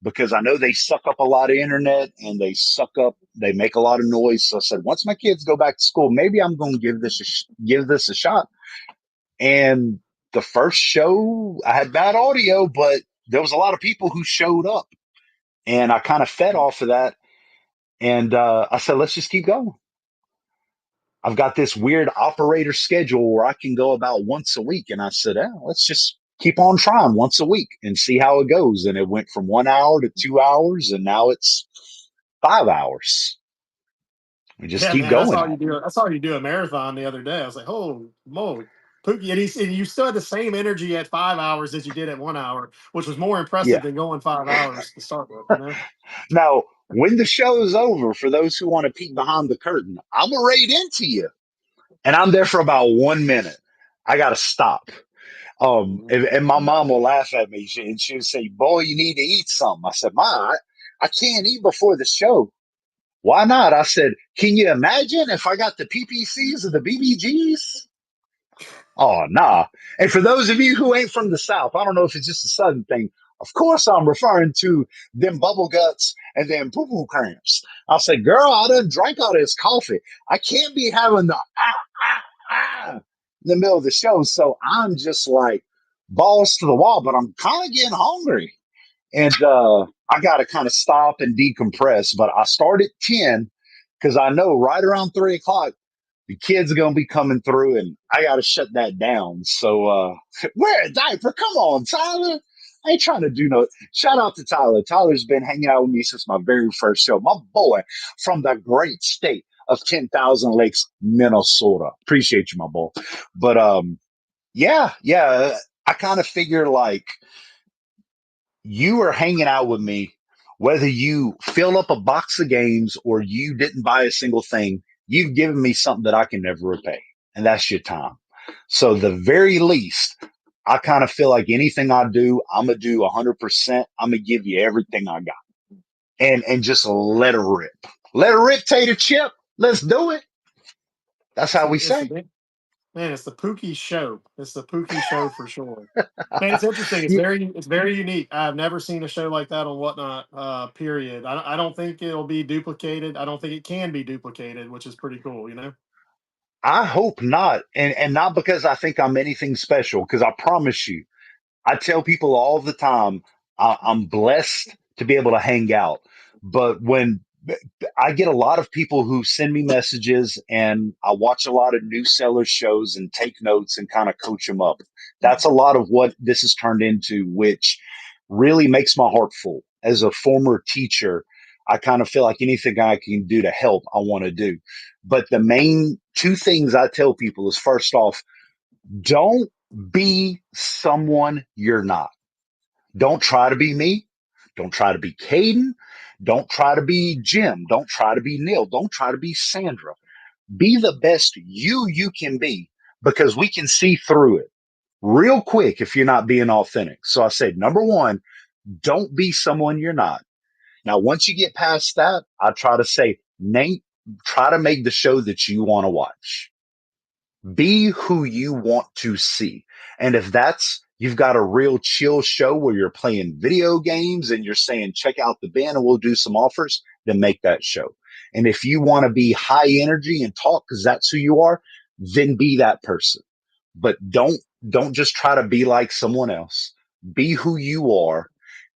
because I know they suck up a lot of internet and they make a lot of noise. So I said, once my kids go back to school, maybe I'm going to give this a shot. And the first show, I had bad audio, but there was a lot of people who showed up, and I kind of fed off of that. And I said, let's just keep going. I've got this weird operator schedule where I can go about once a week. And I said, let's just keep on trying once a week and see how it goes. And it went from 1 hour to 2 hours, and now it's 5 hours. We just Yeah, keep man, I going saw at you it. do. I saw you do a marathon the other day. I was like, "Oh, moly, Pookie!" And you still had the same energy at 5 hours as you did at 1 hour, which was more impressive Yeah. than going 5 hours to start with. You know? Now, when the show is over, for those who want to peek behind the curtain, I'm going to raid into you. And I'm there for about 1 minute. I got to stop. And my mom will laugh at me, and she'll say, "Boy, you need to eat something." I said, "Ma, I can't eat before the show." Why not? I said, "Can you imagine if I got the PPCs or the BBGs?" Oh, nah. And for those of you who ain't from the South, I don't know if it's just a Southern thing. Of course, I'm referring to them bubble guts and them poo poo cramps. I'll say, girl, I done drank all this coffee. I can't be having the in the middle of the show. So I'm just like balls to the wall, but I'm kind of getting hungry. And I got to kind of stop and decompress. But I start at 10 because I know right around 3 o'clock, the kids are going to be coming through and I got to shut that down. So, wear a diaper. Come on, Tyler. I ain't trying to do no. Shout out to Tyler. Tyler's been hanging out with me since my very first show. My boy from the great state of 10,000 Lakes, Minnesota. Appreciate you, my boy. But yeah. I kind of figure like you are hanging out with me, whether you fill up a box of games or you didn't buy a single thing, you've given me something that I can never repay, and that's your time. So, the very least, I kind of feel like anything I do, I'm gonna do 100%. I'm gonna give you everything I got, and just let it rip. Let it rip, Tater Chip. Let's do it. That's how we It's the say. man. It's the Pookie show. It's the Pookie show for sure. Man, it's interesting. Yeah, It's very unique. I've never seen a show like that on Whatnot. Period. I don't think it'll be duplicated. I don't think it can be duplicated, which is pretty cool. You know. I hope not, and not because I think I'm anything special. Because I promise you, I tell people all the time, I'm blessed to be able to hang out. But when I get a lot of people who send me messages, and I watch a lot of new seller shows and take notes and kind of coach them up. That's a lot of what this has turned into, which really makes my heart full. As a former teacher, I kind of feel like anything I can do to help, I want to do. But the main two things I tell people is, first off, don't be someone you're not. Don't try to be me. Don't try to be Caden. Don't try to be Jim. Don't try to be Neil. Don't try to be Sandra. Be the best you can be, because we can see through it real quick if you're not being authentic. So I said, number one, don't be someone you're not. Now, once you get past that, I try to say, Nate, try to make the show that you want to watch. Be who you want to see. And if that's, you've got a real chill show where you're playing video games and you're saying, check out the band and we'll do some offers, then make that show. And if you want to be high energy and talk because that's who you are, then be that person. But don't just try to be like someone else. Be who you are,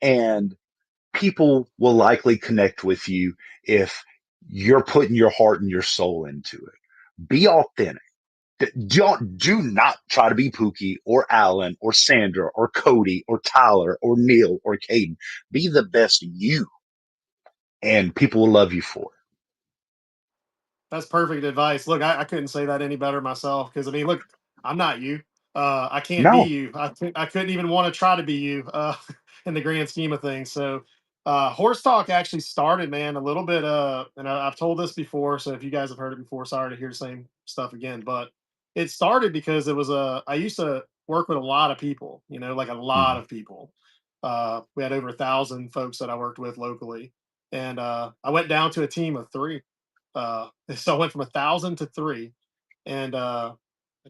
and people will likely connect with you if you're putting your heart and your soul into it. Be authentic. Do not try to be Pookie or Alan or Sandra or Cody or Tyler or Neil or Caden. Be the best you, and people will love you for it. That's perfect advice. Look, I couldn't say that any better myself because I mean, look, I'm not you. I can't be No. you. I couldn't even want to try to be you in the grand scheme of things. So, horse talk actually started, man, a little bit. And I've told this before, so if you guys have heard it before, sorry to hear the same stuff again. But it started because it was I used to work with a lot of people, like a lot Mhm. of people. We had over 1,000 folks that I worked with locally, and I went down to a team of three. So I went from 1,000 to three, and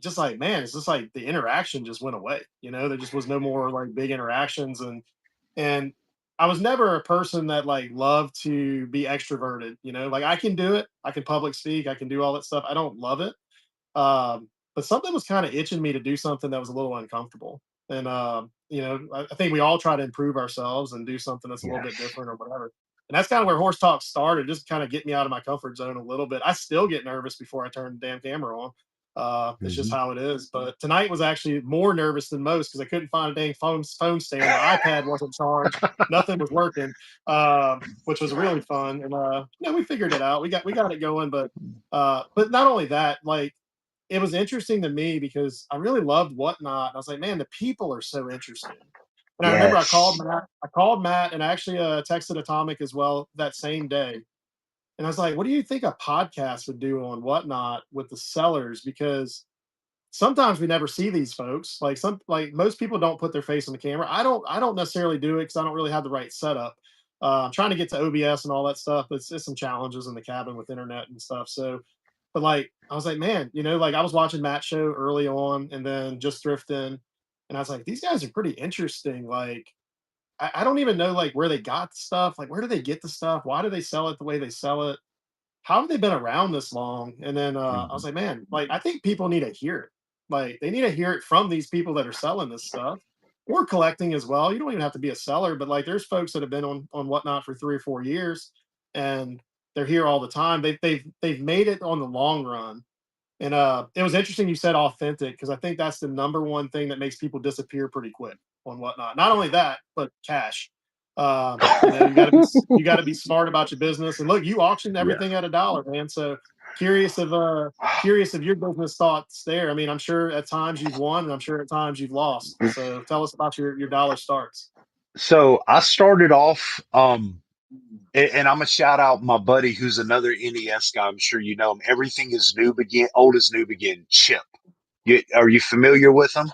just like, man, it's just like the interaction just went away. There just was no more like big interactions, and I was never a person that like loved to be extroverted. Like I can do it, I can public speak, I can do all that stuff. I don't love it, but something was kind of itching me to do something that was a little uncomfortable. And I think we all try to improve ourselves and do something that's a little bit Yes. different or whatever. And that's kind of where horse talk started, just kind of get me out of my comfort zone a little bit. I still get nervous before I turn the damn camera on. It's just Mhm. how it is. But tonight was actually more nervous than most because I couldn't find a dang phone stand. My iPad wasn't charged. Nothing was working, which was really fun. And we figured it out. We got it going. But not only that, like it was interesting to me because I really loved Whatnot. I was like, man, the people are so interesting. And I remember Yes. I called Matt, and I actually texted Atomic as well that same day. And I was like, what do you think a podcast would do on Whatnot with the sellers? Because sometimes we never see these folks. Like most people don't put their face on the camera. I don't necessarily do it because I don't really have the right setup. I'm trying to get to OBS and all that stuff. But it's some challenges in the cabin with internet and stuff. So but like, I was like, man, like I was watching Matt show early on and then just thrifting. And I was like, these guys are pretty interesting. Like, I don't even know like where they got the stuff. Like, where do they get the stuff? Why do they sell it the way they sell it? How have they been around this long? And then I was Mhm. like, man, like I think people need to hear it. Like they need to hear it from these people that are selling this stuff or collecting as well. You don't even have to be a seller, but like there's folks that have been on Whatnot for 3 or 4 years and they're here all the time. They've made it on the long run. And it was interesting you said authentic because I think that's the number one thing that makes people disappear pretty quick on Whatnot. Not only that, but cash. You got to be smart about your business. And look, you auctioned Yeah. everything at $1, man. So curious of uh curious of your business thoughts there. I mean, I'm sure at times you've won, and I'm sure at times you've lost. So tell us about your dollar starts. So I started off, and I'm gonna shout out my buddy who's another NES guy. I'm sure you know him. Everything is new begin, old is new begin. Chip. Are you familiar with him?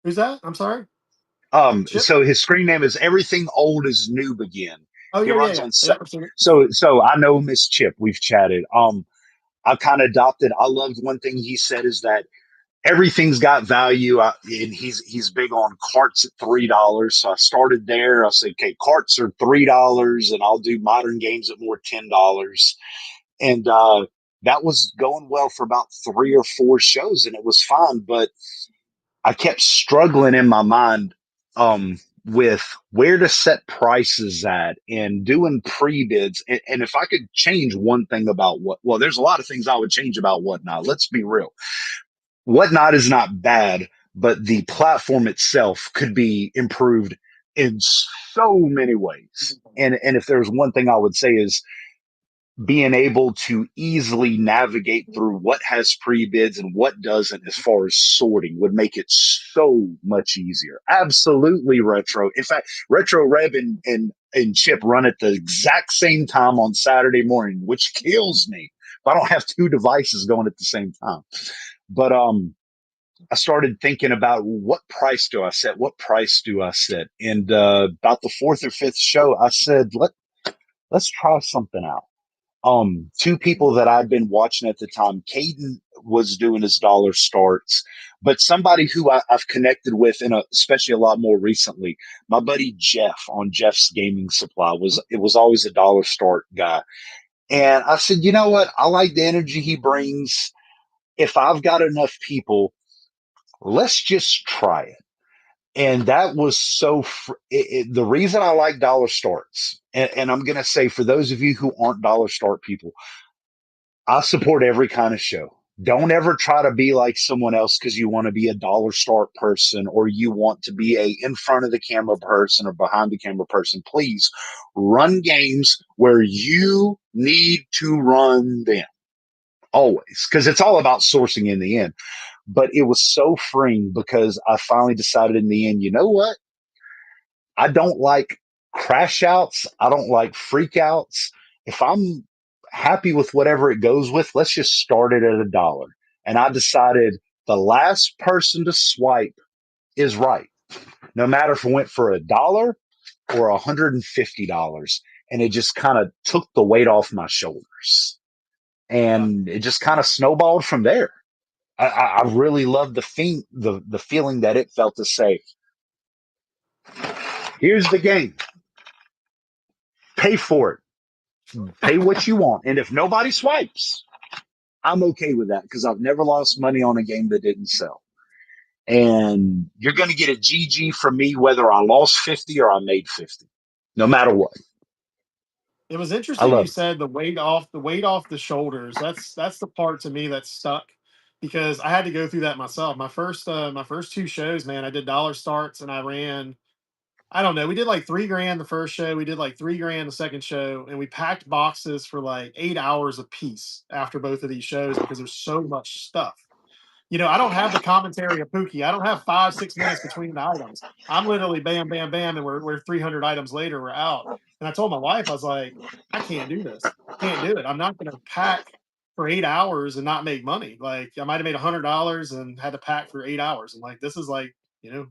Who's that? I'm sorry. Chip. So his screen name is Everything Old is New Begin. Oh He yeah, yeah, runs yeah. on Yeah, I've seen it. so I know Miss Chip. We've chatted. I kind of adopted. I loved one thing he said is that everything's got value. And he's big on carts at $3. So I started there. I said, okay, carts are $3, and I'll do modern games at more $10. And that was going well for about 3 or 4 shows, and it was fine. But I kept struggling in my mind with where to set prices at and doing pre-bids. And if I could change one thing about well, there's a lot of things I would change about Whatnot. Let's be real. Whatnot is not bad, but the platform itself could be improved in so many ways. And if there's one thing I would say is being able to easily navigate through what has pre-bids and what doesn't as far as sorting would make it so much easier. Absolutely retro. In fact, retro Reb and Chip run at the exact same time on Saturday morning, which kills me. If I don't have two devices going at the same time. But I started thinking about what price do I set? What price do I set? And about the fourth or fifth show, I said, let's try something out. Two people that I'd been watching at the time, Caden was doing his dollar starts, but somebody who I've connected with, and especially a lot more recently, my buddy Jeff on Jeff's Gaming Supply was always a dollar start guy. And I said, you know what? I like the energy he brings. If I've got enough people, let's just try it. And that was the reason I like dollar starts. And I'm going to say for those of you who aren't dollar start people, I support every kind of show. Don't ever try to be like someone else because you want to be a dollar start person or you want to be a in front of the camera person or behind the camera person. Please run games where you need to run them always because it's all about sourcing in the end. But it was so freeing because I finally decided in the end, you know what? I don't like crash outs. I don't like freak outs. If I'm happy with whatever it goes with, let's just start it at $1. And I decided the last person to swipe is right. No matter if it went for $1 or $150. And it just kind of took the weight off my shoulders. Yeah. And it just kind of snowballed from there. I really loved the feeling that it felt to say, here's the game. Pay for it. Pay what you want. And if nobody swipes, I'm okay with that because I've never lost money on a game that didn't sell. And you're going to get a GG from me whether I lost 50 or I made 50, no matter what. It was I interesting you love it. said the weight off the shoulders. That's the part to me that stuck because I had to go through that myself. My first two shows, man, I did dollar starts and I ran, I don't know, we did like 3 grand the first show, we did like 3 grand the second show, and we packed boxes for like 8 hours a piece after both of these shows because there's so much stuff. I don't have the commentary of Pookie. I don't have 5, 6 minutes between the items. I'm literally bam, bam, bam, and we're 300 items later, we're out. And I told my wife, I was like, I can't do this. Can't do it. I'm not going to pack for 8 hours and not make money. Like I might have made $100 and had to pack for 8 hours. And like this is like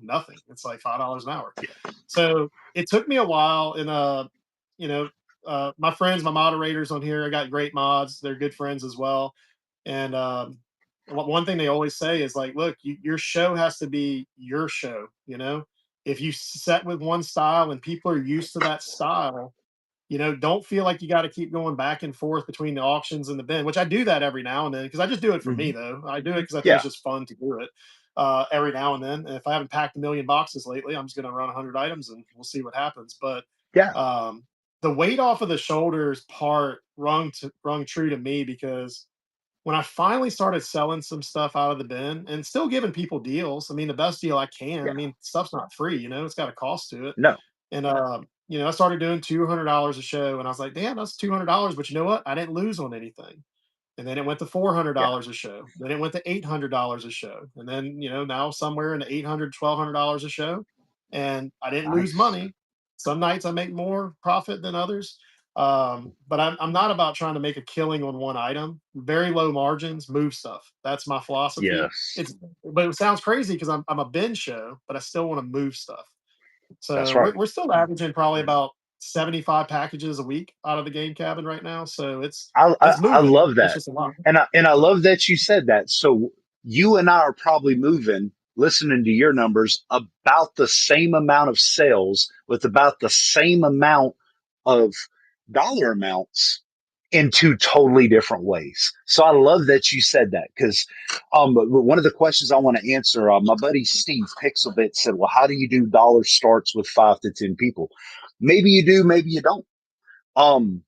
nothing. It's like $5 an hour. Yeah. So it took me a while, and you know, my friends, my moderators on here, I got great mods. They're good friends as well, and one thing they always say is like, look, your show has to be your show. If you set with one style and people are used to that style, don't feel like you got to keep going back and forth between the auctions and the bin, which I do that every now and then because I just do it for me Mm-hmm. though. I do it because I think it's Yeah. just fun to do it every now and then. And if I haven't packed a million boxes lately, I'm just going to run 100 items and we'll see what happens. But Yeah. the weight off of the shoulders part rung true to me because when I finally started selling some stuff out of the bin and still giving people deals, I mean, the best deal I can. I Yeah. mean, stuff's not free, it's got a cost to it. No. And I started doing $200 a show, and I was like, damn, that's $200. But you know what? I didn't lose on anything. And then it went to four hundred Yeah. dollars a show. Then it went to $800 a show. And then, now somewhere in the $800, $1,200 a show. And I didn't lose Nice. money. Some nights I make more profit than others. But I'm not about trying to make a killing on one item. Very low margins, move stuff. That's my philosophy. Yes. But it sounds crazy because I'm a binge show, but I still want to move stuff. That's So right. we're still averaging probably about 75 packages a week out of the game cabin right now. So it's I, I it's I moving. love It's that, just a lot. and I love that you said that. So you and I are probably moving, listening to your numbers, about the same amount of sales with about the same amount of dollar amounts in two totally different ways. So I love that you said that because one of the questions I want to answer, my buddy Steve Pixelbit said, "Well, how do you do dollar starts with 5 to 10 people?" Maybe you do, maybe you don't. Um,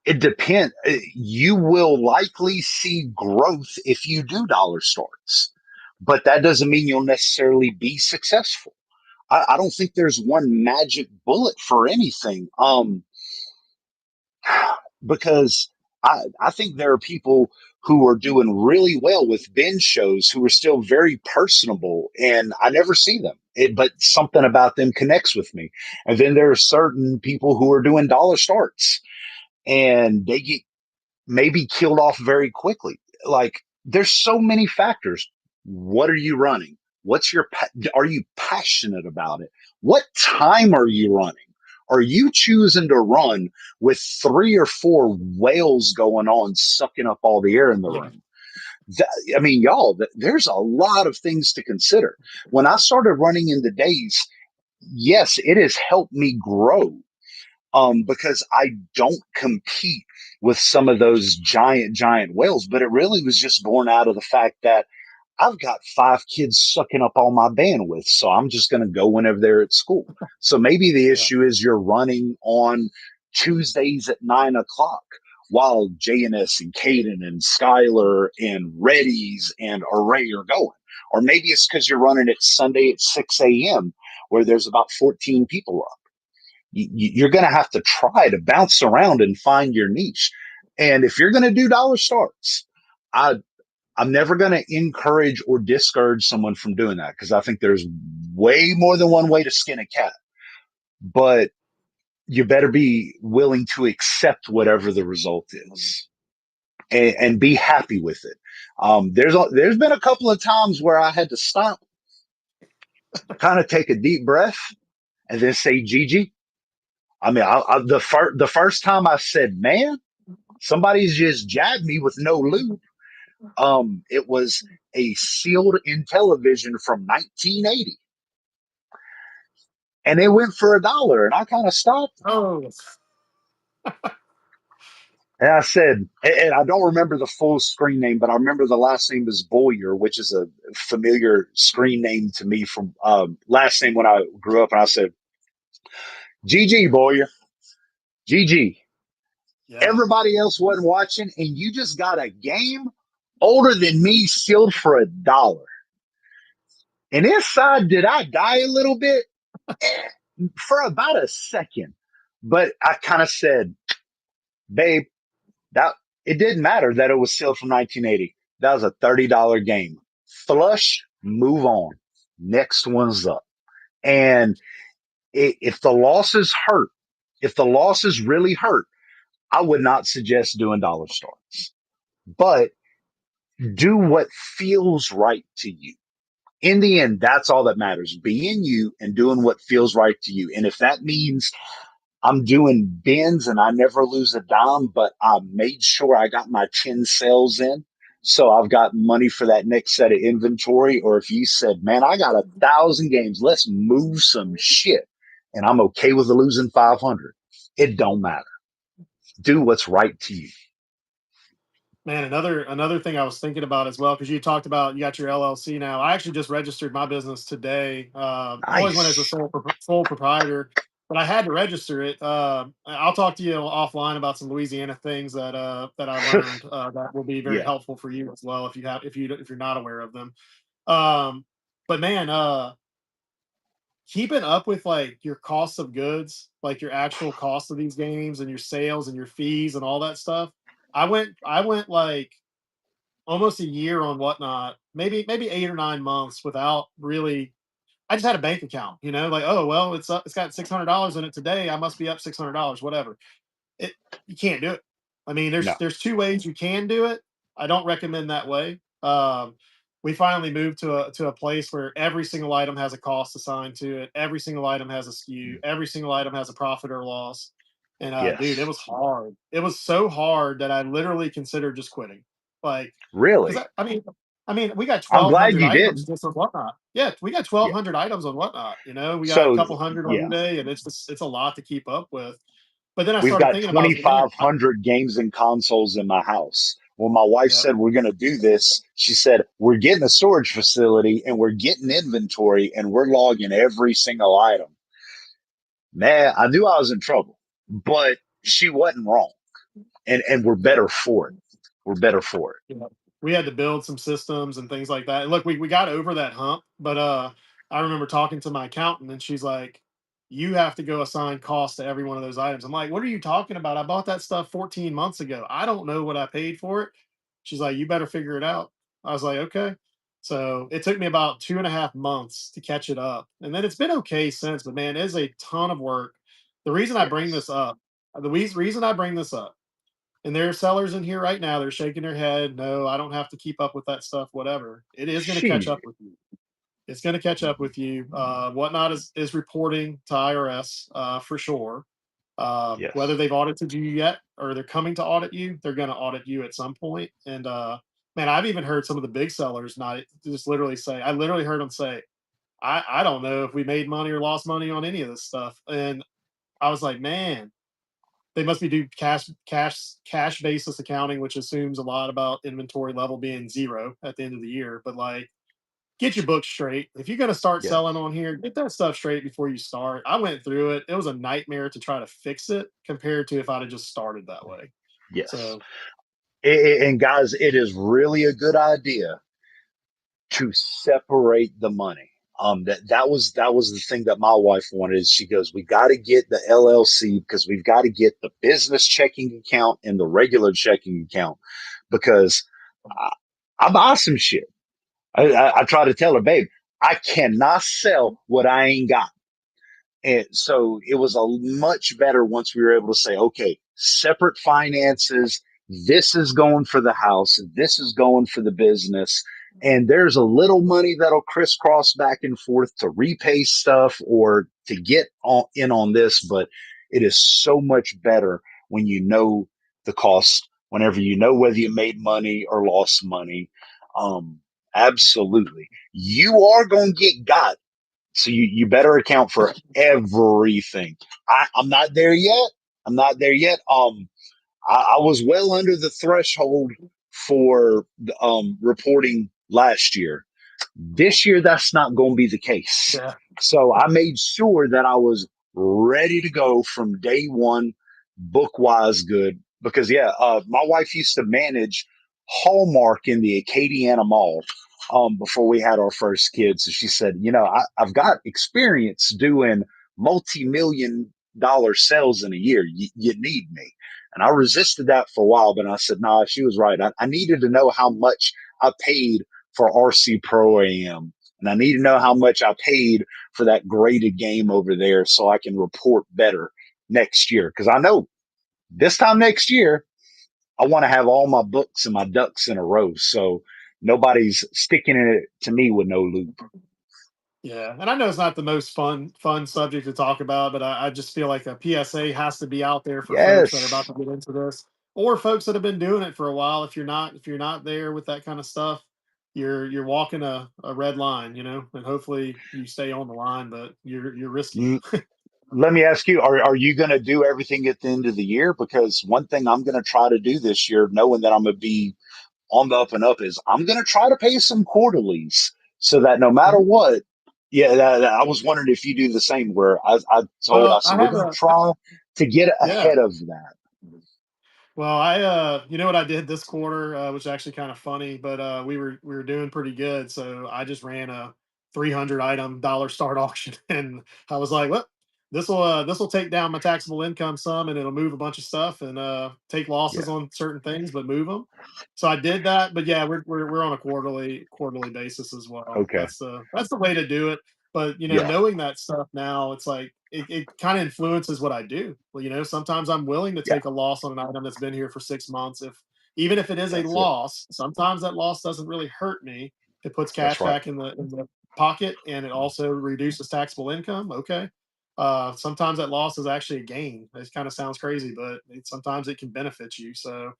it depends. You will likely see growth if you do dollar starts, but that doesn't mean you'll necessarily be successful. I don't think there's one magic bullet for anything. Because I think there are people who are doing really well with binge shows who are still very personable, and I never see them. But something about them connects with me. And then there are certain people who are doing dollar starts, and they get maybe killed off very quickly. Like there's so many factors. What are you running? Are you passionate about it? What time are you running? Are you choosing to run with 3 or 4 whales going on, sucking up all the air in the Yeah. room? I mean, y'all, there's a lot of things to consider. When I started running in the days, yes, it has helped me grow because I don't compete with some of those giant whales, but it really was just born out of the fact that I've got 5 kids sucking up all my bandwidth, so I'm just going to go whenever they're at school. So maybe the Yeah. issue is you're running on Tuesdays at 9 o'clock while JNS and Caden and Skylar and Reddies and Array are going. Or maybe it's because you're running it Sunday at 6 a.m. where there's about 14 people up. You're going to have to try to bounce around and find your niche. And if you're going to do dollar starts, I I'm never going to encourage or discourage someone from doing that because I think there's way more than one way to skin a cat. But you better be willing to accept whatever the result is and be happy with it. There's been a couple of times where I had to stop, kind of take a deep breath, and then say, "Gigi." I mean, the first time I said, "Man, somebody's just jabbed me with no lube." It was a sealed in television from 1980, and it went for $1, and I kind of stopped Oh, and I said, and I don't remember the full screen name, but I remember the last name is Boyer, which is a familiar screen name to me from last name when I grew up, and I said, "GG Boyer, GG." yeah. Everybody else wasn't watching, and you just got a game older than me sealed for $1. And inside, did I die a little bit? For about a second. But I kind of said, "Babe, that it didn't matter that it was sealed from 1980. That was a $30 game. Flush, move on. Next one's up." And if the losses hurt, if the losses really hurt, I would not suggest doing dollar starts. But do what feels right to you. In the end, that's all that matters. Being you and doing what feels right to you. And if that means I'm doing bins and I never lose a dime, but I made sure I got my 10 sales in. So I've got money for that next set of inventory. Or if you said, "Man, I got 1,000 games, let's move some shit." And I'm okay with losing 500. It don't matter. Do what's right to you. Man, another thing I was thinking about as well, because you talked about you got your LLC now. I actually just registered my business today. Always went as a Nice. sole proprietor, but I had to register it. I'll talk to you offline about some Louisiana things that I learned that will be very Yeah. helpful for you as well if you're not aware of them. Um, but man, keeping up with like your costs of goods, like your actual cost of these games and your sales and your fees and all that stuff. I went like almost a year on Whatnot, maybe 8 or 9 months without really. I just had a bank account, like, oh well, it's got $600 in it today. I must be up $600, whatever. It You can't do it. I mean, No. there's two ways you can do it. I don't recommend that way. We finally moved to a place where every single item has a cost assigned to it. Every single item has a SKU. Every single item has a profit or loss. And dude, it Yes. was hard. It was so hard that I literally considered just quitting. Like, because Really? I mean, we got I'm glad 1,200 you items did. just on Whatnot. Yeah, we got twelve Yeah. hundred items on Whatnot. We got a So, couple hundred on yeah. eBay, and it's a lot to keep up with. But then I We've started got thinking about, I was like, man, 2,500 games and consoles in my house. When my wife yeah, said we're going to do this, she said, we're getting a storage facility and we're getting inventory and we're logging every single item. Man, I knew I was in trouble, but she wasn't wrong. And we're yeah. better for it. We're better for it. Yeah. We had to build some systems and things like that. And look, we got over that hump, but I remember talking to my accountant and she's like, you have to go assign cost to every one of those items. I'm like, what are you talking about? I bought that stuff 14 months ago. I don't know what I paid for it. She's like, you better figure it out. I was like, okay. So it took me about 2.5 months to catch it up. And then it's been okay since, but man, it is a ton of work. The reason I bring Yes. this up, reason I bring this up, and there are sellers in here right now, they're shaking their head. No, I don't have to keep up with that stuff, whatever. It is going to catch She. up with you. It's going to catch up with you. Whatnot is reporting to IRS for sure. Whether Yes. they've audited you yet or they're coming to audit you, they're going to audit you at some point. And man, I've even heard some of the big sellers not just literally say, I literally heard them say, I don't know if we made money or lost money on any of this stuff. And I was like, man, they must be do cash basis accounting, which assumes a lot about inventory level being zero at the end of the year. But like, get your books straight. If you're gonna start Yes. selling on here, get that stuff straight before you start. I went through it. It was a nightmare to try to fix it compared to if I'd have just started that way. Yes. So And guys, it is really a good idea to separate the money. That was the thing that my wife wanted. Is she goes, we got to get the LLC because we've got to get the business checking account and the regular checking account because I, I buy some shit. I try to tell her, babe, I cannot sell what I ain't got. And so it was a much better once we were able to say, okay, separate finances. This is going for the house. This is going for the business. And there's a little money that'll crisscross back and forth to repay stuff or to get in on this. But it is so much better when you know the cost, whenever you know whether you made money or lost money. Um, absolutely. You are going to get got, so you better account for everything. I'm not there yet. I'm not there yet. I was well under the threshold for reporting last year. This year, that's not going to be the case. yeah, So I made sure that I was ready to go from day one, book wise good. Because, yeah, my wife used to manage Hallmark in the Acadiana Mall before we had our first kid. So she said, I've got experience doing multi-million-dollar sales in a year. You need me. And I resisted that for a while, but I said, nah, she was right. I needed to know how much I paid for RC Pro AM. And I need to know how much I paid for that graded game over there so I can report better next year. Because I know this time next year, I want to have all my books and my ducks in a row. So nobody's sticking it to me with no loop. yeah. And I know it's not the most fun subject to talk about, but I just feel like a PSA has to be out there for folks that are about Yes. to get into this, or folks that have been doing it for a while. If you're not there with that kind of stuff, you're walking a red line, and hopefully you stay on the line, but you're risky. Mm, let me ask you, are you going to do everything at the end of the year? Because one thing I'm going to try to do this year, knowing that I'm going to be on the up and up, is I'm going to try to pay some quarterlies so that no matter Mhm. what, yeah, I was wondering if you do the same. Where I Well, said I we're have going to a try to get yeah. ahead of that. Well, you know what I did this quarter, which is actually kind of funny, but we were doing pretty good, so I just ran a 300 item dollar start auction, and I was like, well, this will take down my taxable income some, and it'll move a bunch of stuff, and take losses Yeah. on certain things, but move them. So I did that, but yeah, we're on a quarterly basis as well. Okay. That's the way to do it. But Yeah. knowing that stuff now, it's like it kind of influences what I do. Well, sometimes I'm willing to Yeah. take a loss on an item that's been here for 6 months. If even if it is a That's it. loss, sometimes that loss doesn't really hurt me. It puts That's cash right. back in the pocket, and it also reduces taxable income. Okay. Sometimes that loss is actually a gain. It kind of sounds crazy, but sometimes it can benefit you. So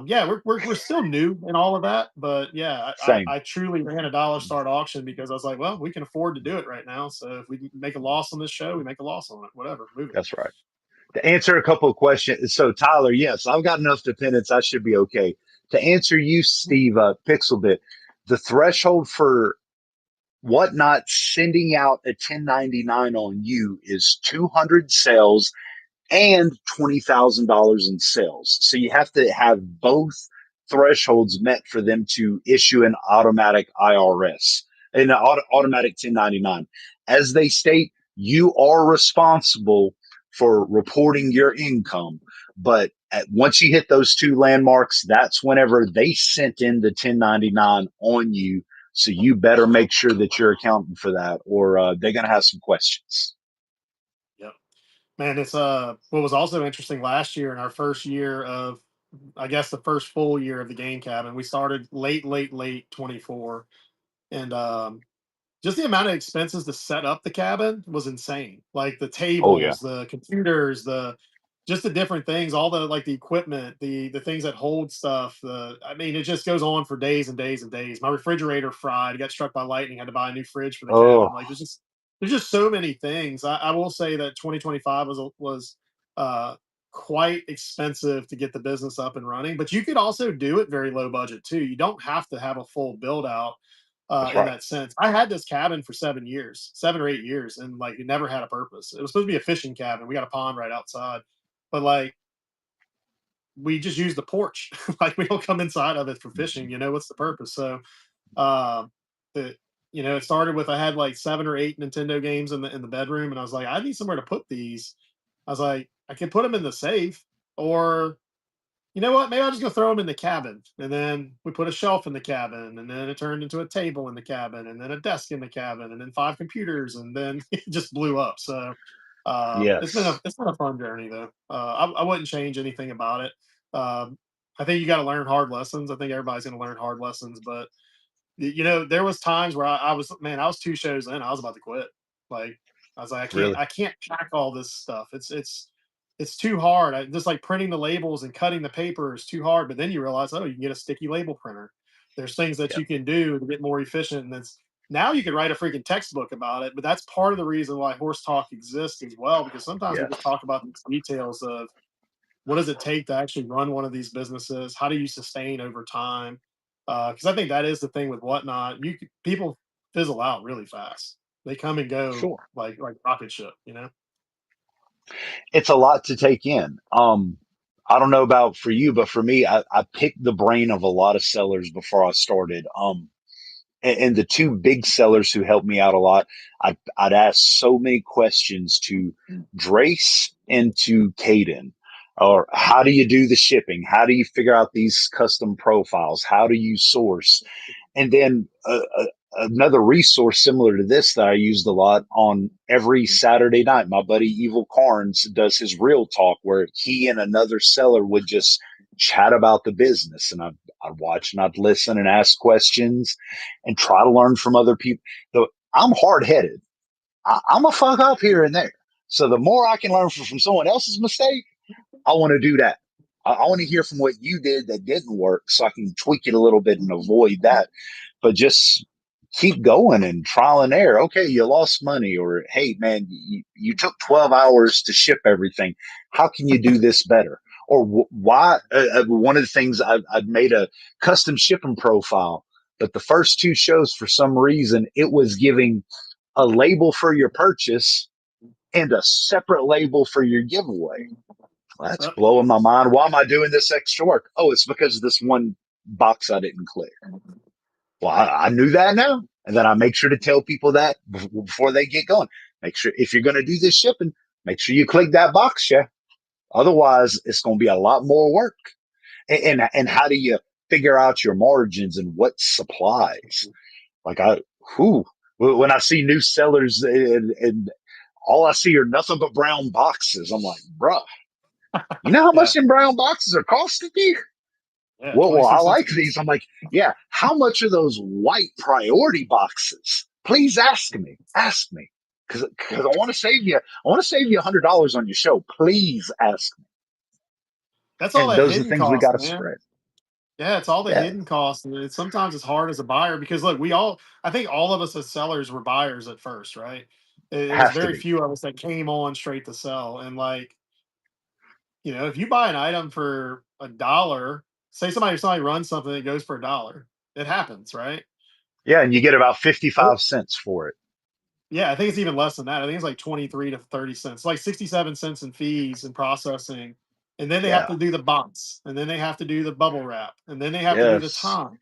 yeah, we're still new in all of that, but yeah, Same. I truly ran a dollar start auction because I was like, well, we can afford to do it right now. So if we make a loss on this show, we make a loss on it. Whatever, move it. That's right. To answer a couple of questions. So, Tyler, yes, I've got enough dependents. I should be okay. To answer you, Steve, Pixelbit, the threshold for Whatnot sending out a 1099 on you is 200 sales and $20,000 in sales. So you have to have both thresholds met for them to issue an automatic IRS, an automatic 1099. As they state, you are responsible for reporting your income. But once you hit those two landmarks, that's whenever they sent in the 1099 on you. So you better make sure that you're accounting for that, or they're going to have some questions. Yep. Man, it's what was also interesting last year in our first year of, I guess, the first full year of the game cabin. We started late 24, and just the amount of expenses to set up the cabin was insane. Like the Oh, yeah. tables, the computers, the just the different things, all the like the equipment, the things that hold stuff. I mean, it just goes on for days and days and days. My refrigerator fried, got struck by lightning, had to buy a new fridge for the cabin. Oh, Like there's just so many things. I will say that 2025 was uh quite expensive to get the business up and running, but you could also do it very low budget too. You don't have to have a full build out that's in right. that sense. I had this cabin for 7 years, 7 or 8 years, and like it never had a purpose. It was supposed to be a fishing cabin. We got a pond right outside, but like we just use the porch. Like we don't come inside of it for fishing. What's the purpose? So, uh, the it started with, I had like 7 or 8 Nintendo games in the bedroom, and I was like, I need somewhere to put these. I was like, I can put them in the safe, or you know what? Maybe I'll just go throw them in the cabin. And then we put a shelf in the cabin, and then it turned into a table in the cabin, and then a desk in the cabin, and then 5 computers, and then it just blew up. So it's been a Yes. it's been a fun journey though. I wouldn't change anything about it. Um, I think you got to learn hard lessons. I think everybody's going to learn hard lessons, but there was times where I was, man, I was 2 shows in, I was about to quit. Like I was like, Really? I can't pack all this stuff. It's too hard. Just like printing the labels and cutting the paper is too hard. But then you realize, oh, you can get a sticky label printer. There's things that Yeah. you can do to get more efficient. And that's now you can write a freaking textbook about it. But that's part of the reason why Horse Talk exists as well, because sometimes we just Yes. talk about these details of what does it take to actually run one of these businesses? How do you sustain over time? Because I think that is the thing with Whatnot. People fizzle out really fast. They come and go Sure. like rocket ship. It's a lot to take in. I don't know about for you, but for me, I picked the brain of a lot of sellers before I started. And the two big sellers who helped me out a lot, I'd ask so many questions to Drace and to Caden. Or how do you do the shipping? How do you figure out these custom profiles? How do you source? And then another resource similar to this that I used a lot on every Saturday night, my buddy Evil Carnes does his real talk where he and another seller would just chat about the business. And I'd watch and I'd listen and ask questions and try to learn from other people. Though I'm hard headed, I'm a fuck up here and there. So the more I can learn from someone else's mistake, I want to do that. I want to hear from what you did that didn't work so I can tweak it a little bit and avoid that. But just keep going and trial and error. Okay, you lost money, or hey, man, you took 12 hours to ship everything. How can you do this better? Or why? One of the things I'd made a custom shipping profile, but the first two shows, for some reason, it was giving a label for your purchase and a separate label for your giveaway. Well, that's Yep. blowing my mind. Why am I doing this extra work? Oh, it's because of this one box I didn't click. Well, I knew that now. And then I make sure to tell people that before they get going. Make sure if you're going to do this shipping, make sure you click that box, yeah. Otherwise, it's going to be a lot more work. And how do you figure out your margins and what supplies? Like who when I see new sellers and all I see are nothing but brown boxes, I'm like, bruh, you know how much Yeah. them brown boxes are costing me? Yeah. Well, I 26 cents a like piece. these. I'm like, yeah, how much are those white priority boxes? Please ask me. Ask me. Because I want to save you. I want to save you $100 on your show. Please ask me. That's all And that those are the hidden things we cost, got to man. spread. Yeah, it's all the Yeah, hidden costs, and sometimes it's hard as a buyer because look, I think all of us as sellers were buyers at first, right? It was have to very be. few of us that came on straight to sell, and like If you buy an item for $1, say somebody runs something that goes for $1, it happens, right? Yeah, and you get about 55 cents for it. Yeah, I think it's even less than that. I think it's like 23 to 30 cents, like 67 cents in fees and processing. And then they have Yeah. to do the box, and then they have to do the bubble wrap, and then they have to do the Yes. time.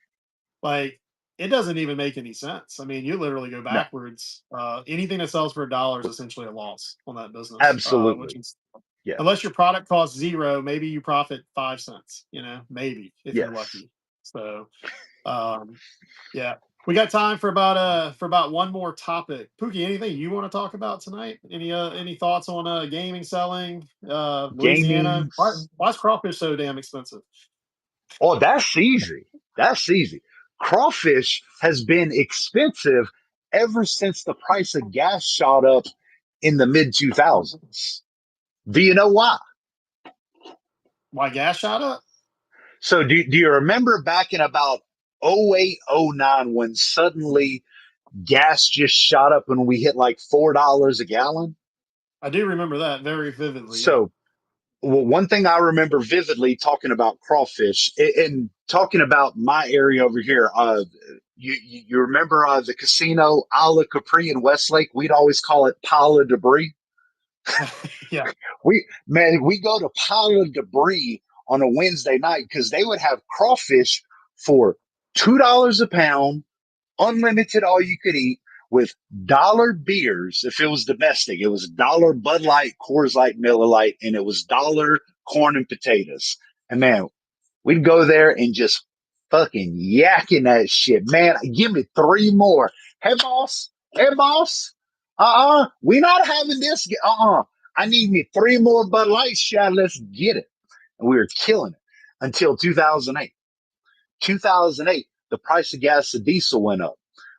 Like, it doesn't even make any sense. I mean, you literally go No. backwards. Anything that sells for $1 is essentially a loss on that business, which Absolutely. is, Yeah. unless your product costs zero, maybe you profit 5 cents, maybe if you're Yes. lucky. So, um, yeah, we got time for about one more topic. Pookie, anything you want to talk about tonight? Any thoughts on gaming, selling, Louisiana? Gaming. Why's crawfish so damn expensive? Oh, that's easy. That's easy. Crawfish has been expensive ever since the price of gas shot up in the mid 2000s. Do you know why? Why gas shot up? So, do you remember back in about 08, 09 when suddenly gas just shot up when we hit like $4 a gallon? I do remember that very vividly. Yeah. So, well, one thing I remember vividly talking about crawfish and talking about my area over here. You remember the casino Isla Capri in Westlake? We'd always call it pile of debris. Yeah. We go to pile of debris on a Wednesday night because they would have crawfish for $2 a pound, unlimited, all you could eat, with dollar beers. If it was domestic, it was dollar Bud Light, Coors Light, Miller Light, and it was dollar corn and potatoes. And man, we'd go there and just fucking yakking that shit. Man, give me three more. Hey boss, hey boss. We not having this. I need me three more Bud Light shot. Let's get it. And we were killing it until 2008. 2008, the price of gas and diesel went up.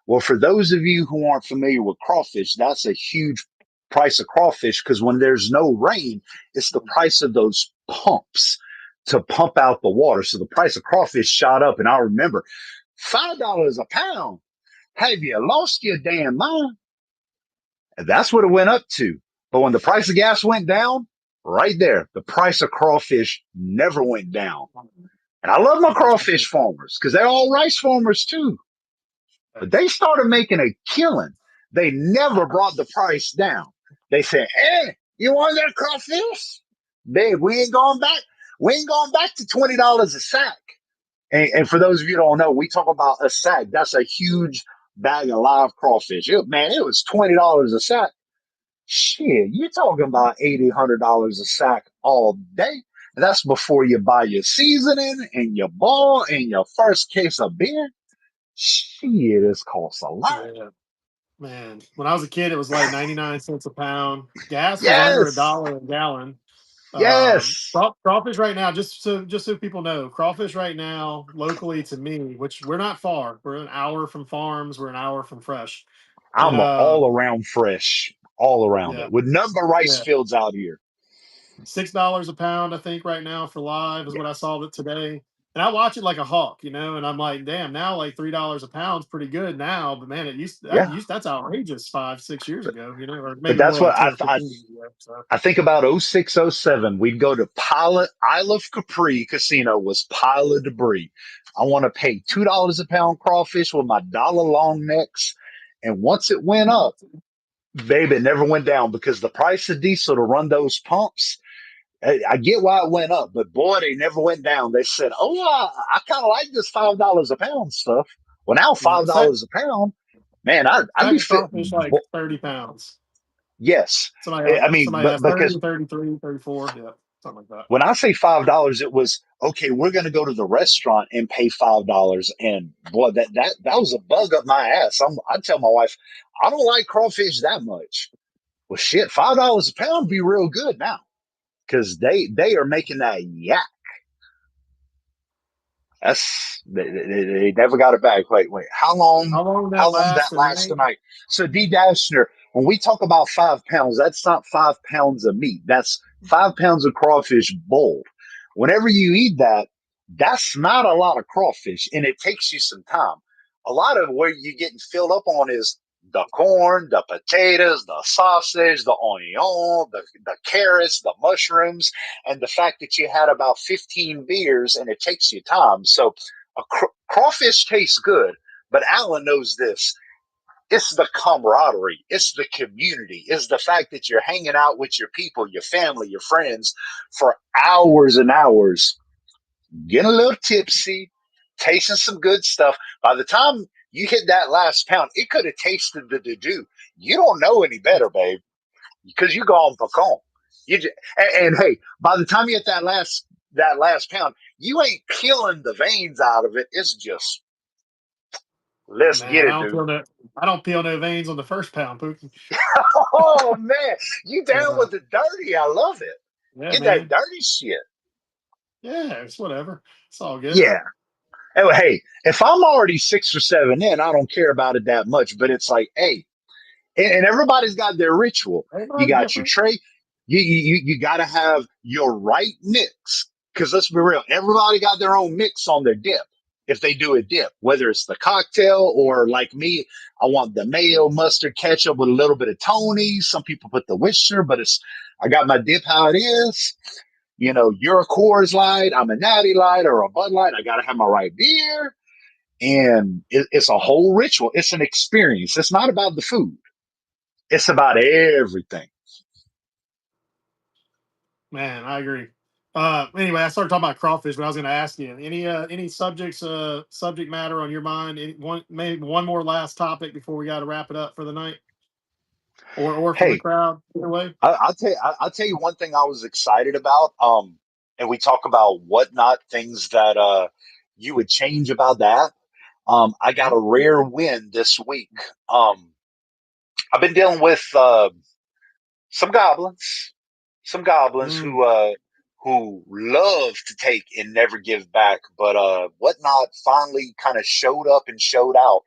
Well, for those of you who aren't familiar with crawfish, that's a huge price of crawfish because when there's no rain, it's the price of those pumps to pump out the water. So the price of crawfish shot up. And I remember $5 a pound. Have you lost your damn mind? And that's what it went up to. But when the price of gas went down, right there, the price of crawfish never went down. And I love my crawfish farmers because they're all rice farmers too. But they started making a killing. They never brought the price down. They said, "Hey, you want that crawfish? Babe, we ain't going back. We ain't going back to $20 a sack." And for those of you who don't know, we talk about a sack. That's a huge bag of live crawfish. It was $20 a sack. Shit, you're talking about $80, $100 a sack all day. And that's before you buy your seasoning and your ball and your first case of beer. Shit, this costs a lot. Yeah. Man, when I was a kid, it was like 99 cents a pound. Gas was under a Yes, dollar a gallon. yes. Crawfish right now, just so people know, crawfish right now locally to me, which we're not far. We're an hour from farms. We're an hour from fresh. It I'm all around fresh, all around Yeah, it with number rice yeah, fields out here. $6 a pound, I think right now for live is Yeah, what I saw it today. And I watch it like a hawk, and I'm like, damn, now like $3 a pound's pretty good now, but man, yeah. that's outrageous 5, 6 years ago, or But maybe more that's what like 10 or 15 years ago. So I think about 06, 07. We'd go to Pilot Isle of Capri Casino was pile of debris. I want to pay $2 a pound crawfish with my dollar long necks. And once it went up, baby, it never went down because the price of diesel to run those pumps, I get why it went up, but boy, they never went down. They said, "Oh, I kind of like this $5 a pound stuff." Well, now yeah, $5 a pound, man, I'd be sack of fit. crawfish like 30 pounds. Yes, Somebody I asked, mean, somebody but asked 30, because 33, 34. Yeah, something like that. when I say $5, it was okay. We're going to go to the restaurant and pay $5, and boy, that was a bug up my ass. I tell my wife, I don't like crawfish that much. Well, shit, $5 a pound be real good now because they are making that yak. They never got it back. Wait, how long? How long How that long lasts that lasts tonight? tonight? So D Dashner, when we talk about 5 pounds, that's not 5 pounds of meat. That's 5 pounds of crawfish boiled. Whenever you eat that, that's not a lot of crawfish, and it takes you some time. A lot of where you're getting filled up on is the corn, the potatoes, the sausage, the onion, the carrots, the mushrooms, and the fact that you had about 15 beers and it takes you time. So crawfish tastes good, but Alan knows this. It's the camaraderie, it's the community, it's the fact that you're hanging out with your people, your family, your friends for hours and hours, getting a little tipsy, tasting some good stuff. By the time you hit that last pound, it could have tasted the do. You don't know any better, babe, because you gone pecan. And hey, by the time you hit that last pound, you ain't peeling the veins out of it. It's just let's get Man, it, dude. I don't peel no veins on the first pound, Pookie. Oh man, you down Uh, with the dirty? I love it. yeah, Get that man. dirty shit. Yeah, it's whatever. It's all good. Yeah. Hey, if I'm already 6 or 7 in, I don't care about it that much. But it's like, hey, and everybody's got their ritual. You Everybody's got your different. tray. You got to have your right mix. Because let's be real, everybody got their own mix on their dip. If they do a dip, whether it's the cocktail or like me, I want the mayo, mustard, ketchup with a little bit of Tony. Some people put the Worcester, but I got my dip how it is. You're a Coors Light, I'm a Natty Light or a Bud Light. I got to have my right beer. And it's a whole ritual. It's an experience. It's not about the food. It's about everything. Man, I agree. Anyway, I started talking about crawfish, but I was going to ask you any subject matter on your mind. Maybe one more last topic before we got to wrap it up for the night, or from the Hey, crowd. Either way. I'll tell you one thing I was excited about. And we talk about whatnot things that you would change about that. I got a rare win this week. I've been dealing with some goblins, some goblins Mm, who love to take and never give back, but whatnot finally kind of showed up and showed out.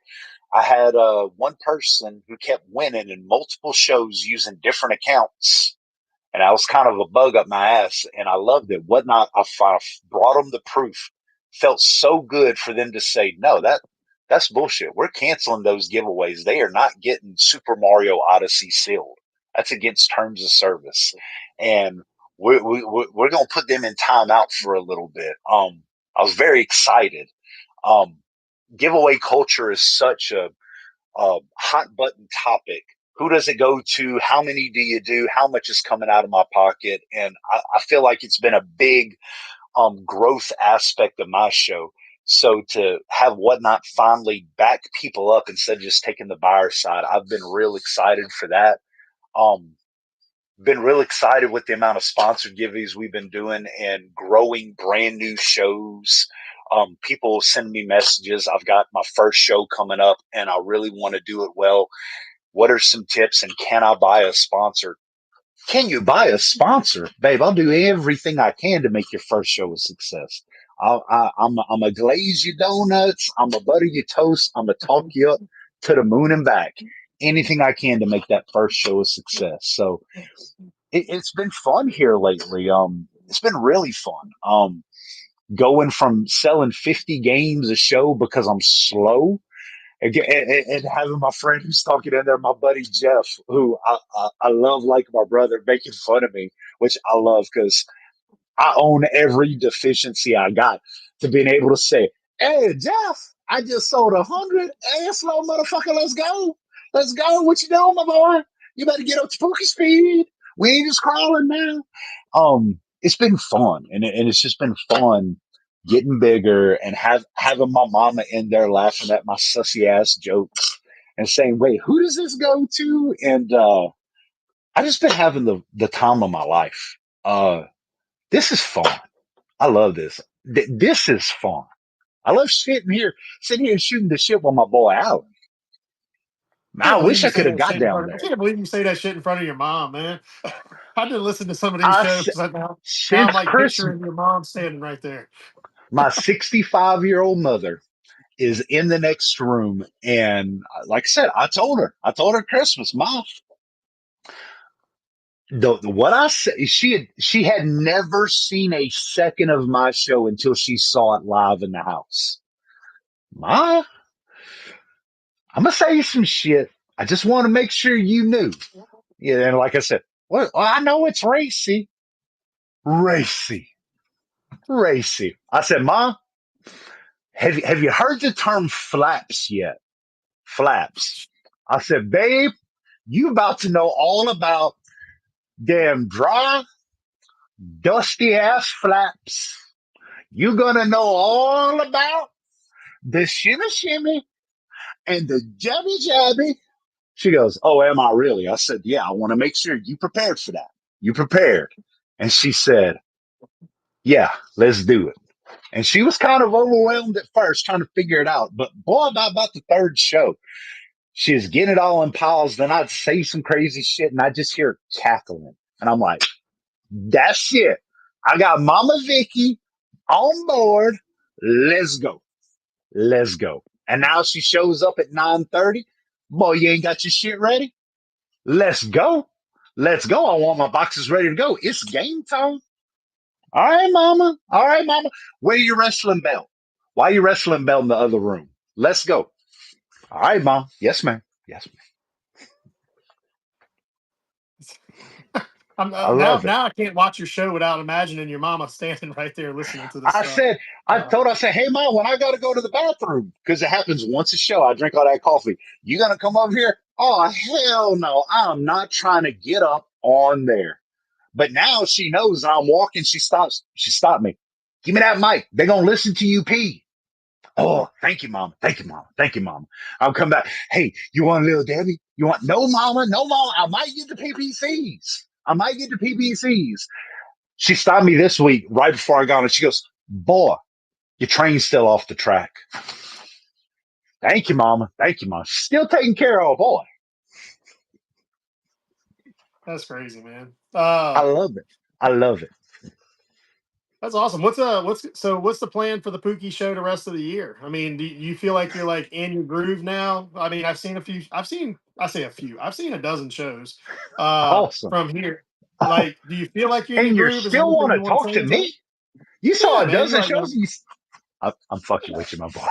I had one person who kept winning in multiple shows using different accounts, and I was kind of a bug up my ass, and I loved it. Whatnot, I brought them the proof. Felt so good for them to say, no, that's bullshit. We're canceling those giveaways. They are not getting Super Mario Odyssey sealed. That's against terms of service, and we're going to put them in timeout for a little bit. I was very excited. Um, Giveaway culture is such a hot button topic. Who does it go to? How many do you do? How much is coming out of my pocket? And I feel like it's been a big growth aspect of my show. So to have Whatnot finally back people up instead of just taking the buyer side, I've been real excited for that. Um, been real excited with the amount of sponsored giveaways we've been doing and growing brand new shows. People send me messages. I've got my first show coming up and I really want to do it well. What are some tips and can I buy a sponsor? Can you buy a sponsor? Babe, I'll do everything I can to make your first show a success. I'm a glaze you donuts. I'm a butter you toast. I'm a talk you up to the moon and back. Anything I can to make that first show a success. So it's been fun here lately. It's been really fun. Going from selling 50 games a show because I'm slow and having my friend who's talking in there, my buddy Jeff, who I love like my brother, making fun of me, which I love because I own every deficiency I got to being able to say, "Hey, Jeff, I just sold 100. Hey, slow motherfucker, let's go. Let's go. What you doing, my boy? You better get up to Pookie speed. We ain't just crawling now." It's been fun, and it's just been fun getting bigger and having my mama in there laughing at my sussy ass jokes and saying, "Wait, who does this go to?" And I just been having the time of my life. This is fun. I love this. This is fun. I love sitting here shooting the shit with my boy Alan. I Can't believe wish you I say could have that got shit in down front. I there. can't believe you say that shit in front of your mom, man. I did listen to some of these I shows. Now I'm since like Christmas, picturing your mom standing right there. my 65-year-old mother is in the next room, and like I said, I told her Christmas, Mom. What I said, she had never seen a second of my show until she saw it live in the house. Ma, I'm gonna say some shit. I just want to make sure you knew. Yeah, and like I said, well, I know it's racy, racy, racy. I said, Ma, have you heard the term flaps yet? Flaps. I said, babe, you about to know all about damn dry, dusty ass flaps. You gonna know all about the shimmy shimmy and the jabby jabby. She goes, oh, am I really? I said, yeah, I want to make sure you prepared for that. You prepared. And she said, yeah, let's do it. And she was kind of overwhelmed at first trying to figure it out. But boy, about the third show, she was getting it all in piles. Then I'd say some crazy shit and I just hear her cackling. And I'm like, that's it. I got Mama Vicky on board. Let's go. Let's go. And now she shows up at 9:30. Boy, you ain't got your shit ready? Let's go. Let's go. I want my boxes ready to go. It's game time. All right, mama. All right, mama. Where your wrestling belt? Why are you wrestling belt in the other room? Let's go. All right, mom. Yes, ma'am. Yes, ma'am. I'm I now love it. now I can't watch your show without imagining your mama standing right there listening to this I stuff. said, Uh, I said, hey, mom, when I got to go to the bathroom, because it happens once a show, I drink all that coffee. You going to come over here? Oh, hell no. I'm not trying to get up on there. But now she knows I'm walking. She stops. She stopped me. Give me that mic. They're going to listen to you pee. Oh, thank you, mama. Thank you, mama. Thank you, mama. I'll come back. Hey, you want a little Debbie? You want no, mama? No, mama. I might get the PPCs. I might get the PPCs. She stopped me this week right before I got on. She goes, boy, your train's still off the track. Thank you, mama. Thank you, mama. Still taking care of a boy. that's crazy, man. I love it. I love it. That's awesome. What's the plan for the Pookie show the rest of the year? I mean, do you feel like you're like in your groove now? I mean, I say a few. I've seen a dozen shows Awesome. from here. Oh, Like, do you feel like you're in your and you groove? Is there still want anything to you want to talk say to into it? me? You saw Yeah, a man. dozen Like, shows. I'm fucking with you, my boy.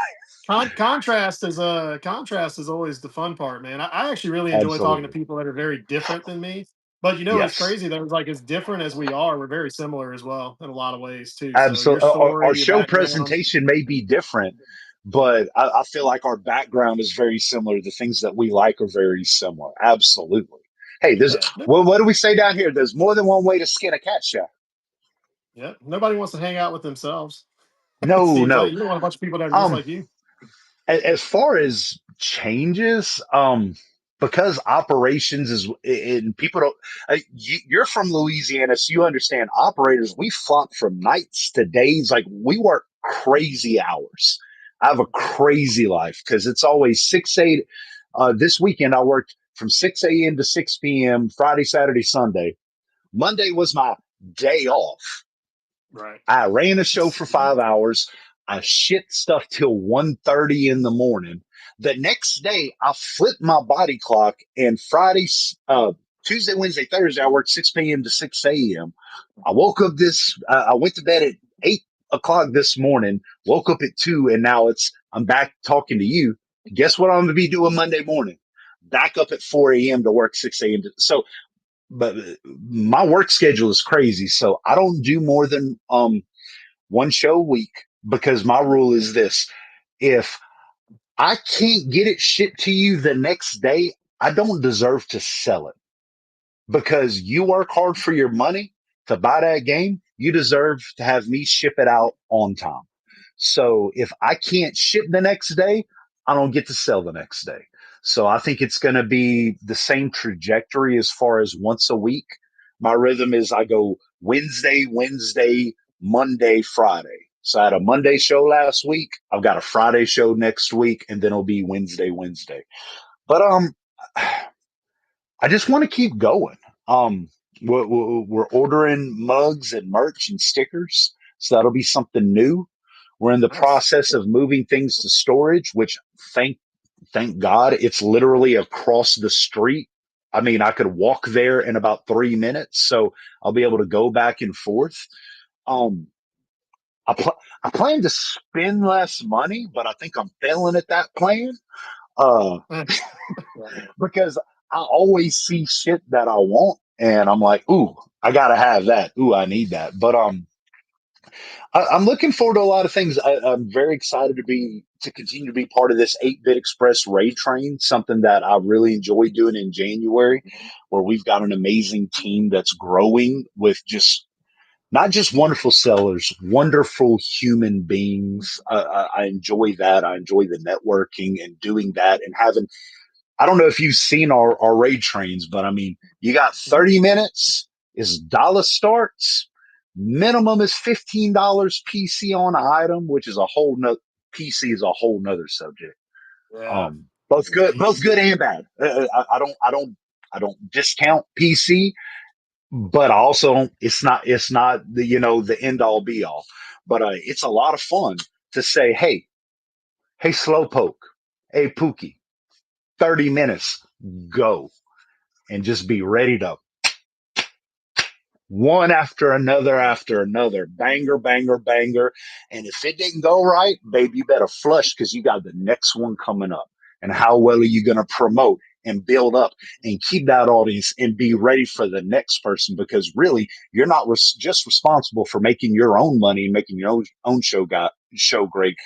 contrast is always the fun part, man. I actually really enjoy talking to Absolutely. people that are very different than me. But it's Yes. crazy that it's like as different as we are, we're very similar as well in a lot of ways too. So your Absolutely. Our story, your show background, presentation may be different, but I feel like our background is very similar. The things that we like are very similar. Absolutely. Hey, there's yeah, what do we say down here? There's more than one way to skin a cat, Chef. yeah. Nobody wants to hang out with themselves. It No, seems like no. you don't want a bunch of people that are just Um, like you. as far as changes, because operations is and people don't. You're from Louisiana, so you understand. Operators, we flop from nights to days. Like we work crazy hours. I have a crazy life because it's always 6 8. This weekend I worked from 6 a.m. to 6 p.m. Friday, Saturday, Sunday. Monday was my day off. Right. I ran a show for 5 hours. I shit stuff till 1:30 in the morning. The next day, I flipped my body clock, and Friday, Tuesday, Wednesday, Thursday, I worked 6 p.m. to 6 a.m. I woke up I went to bed at 8 o'clock this morning, woke up at 2, and now I'm back talking to you. Guess what I'm going to be doing Monday morning? Back up at 4 a.m. to work 6 a.m. So but my work schedule is crazy, so I don't do more than one show a week because my rule is this: if I can't get it shipped to you the next day, I don't deserve to sell it because you work hard for your money to buy that game. You deserve to have me ship it out on time. So if I can't ship the next day, I don't get to sell the next day. So I think it's going to be the same trajectory as far as once a week. My rhythm is I go Wednesday, Monday, Friday. So I had a Monday show last week. I've got a Friday show next week, and then it'll be Wednesday. But I just want to keep going. Um, we're ordering mugs and merch and stickers, so that'll be something new. We're in the Nice. process of moving things to storage, which thank God it's literally across the street. I mean, I could walk there in about 3 minutes, so I'll be able to go back and forth. Um, I plan to spend less money, but I think I'm failing at that plan. Uh, Eh, yeah. because I always see shit that I want, and I'm like, ooh, I gotta have that. Ooh, I need that. But I'm looking forward to a lot of things. I'm very excited to continue to be part of this 8-bit express raid train, something that I really enjoy doing in January, where we've got an amazing team that's growing with just not just wonderful sellers, wonderful human beings. I enjoy that. I enjoy the networking and doing that and having. I don't know if you've seen our raid trains, but I mean, you got Mhm. 30 minutes is dollar starts. Minimum is $15 PC on an item, which is a whole no PC is a whole nother subject. Yeah. Both good and bad. I don't discount PC, but also it's not the the end all be all. But it's a lot of fun to say, hey, Slowpoke, hey, Pookie, 30 minutes, go, and just be ready to one after another, banger, banger, banger. And if it didn't go right, baby, you better flush because you got the next one coming up. And how well are you going to promote and build up and keep that audience and be ready for the next person? Because really, you're not just responsible for making your own money and making your own show great.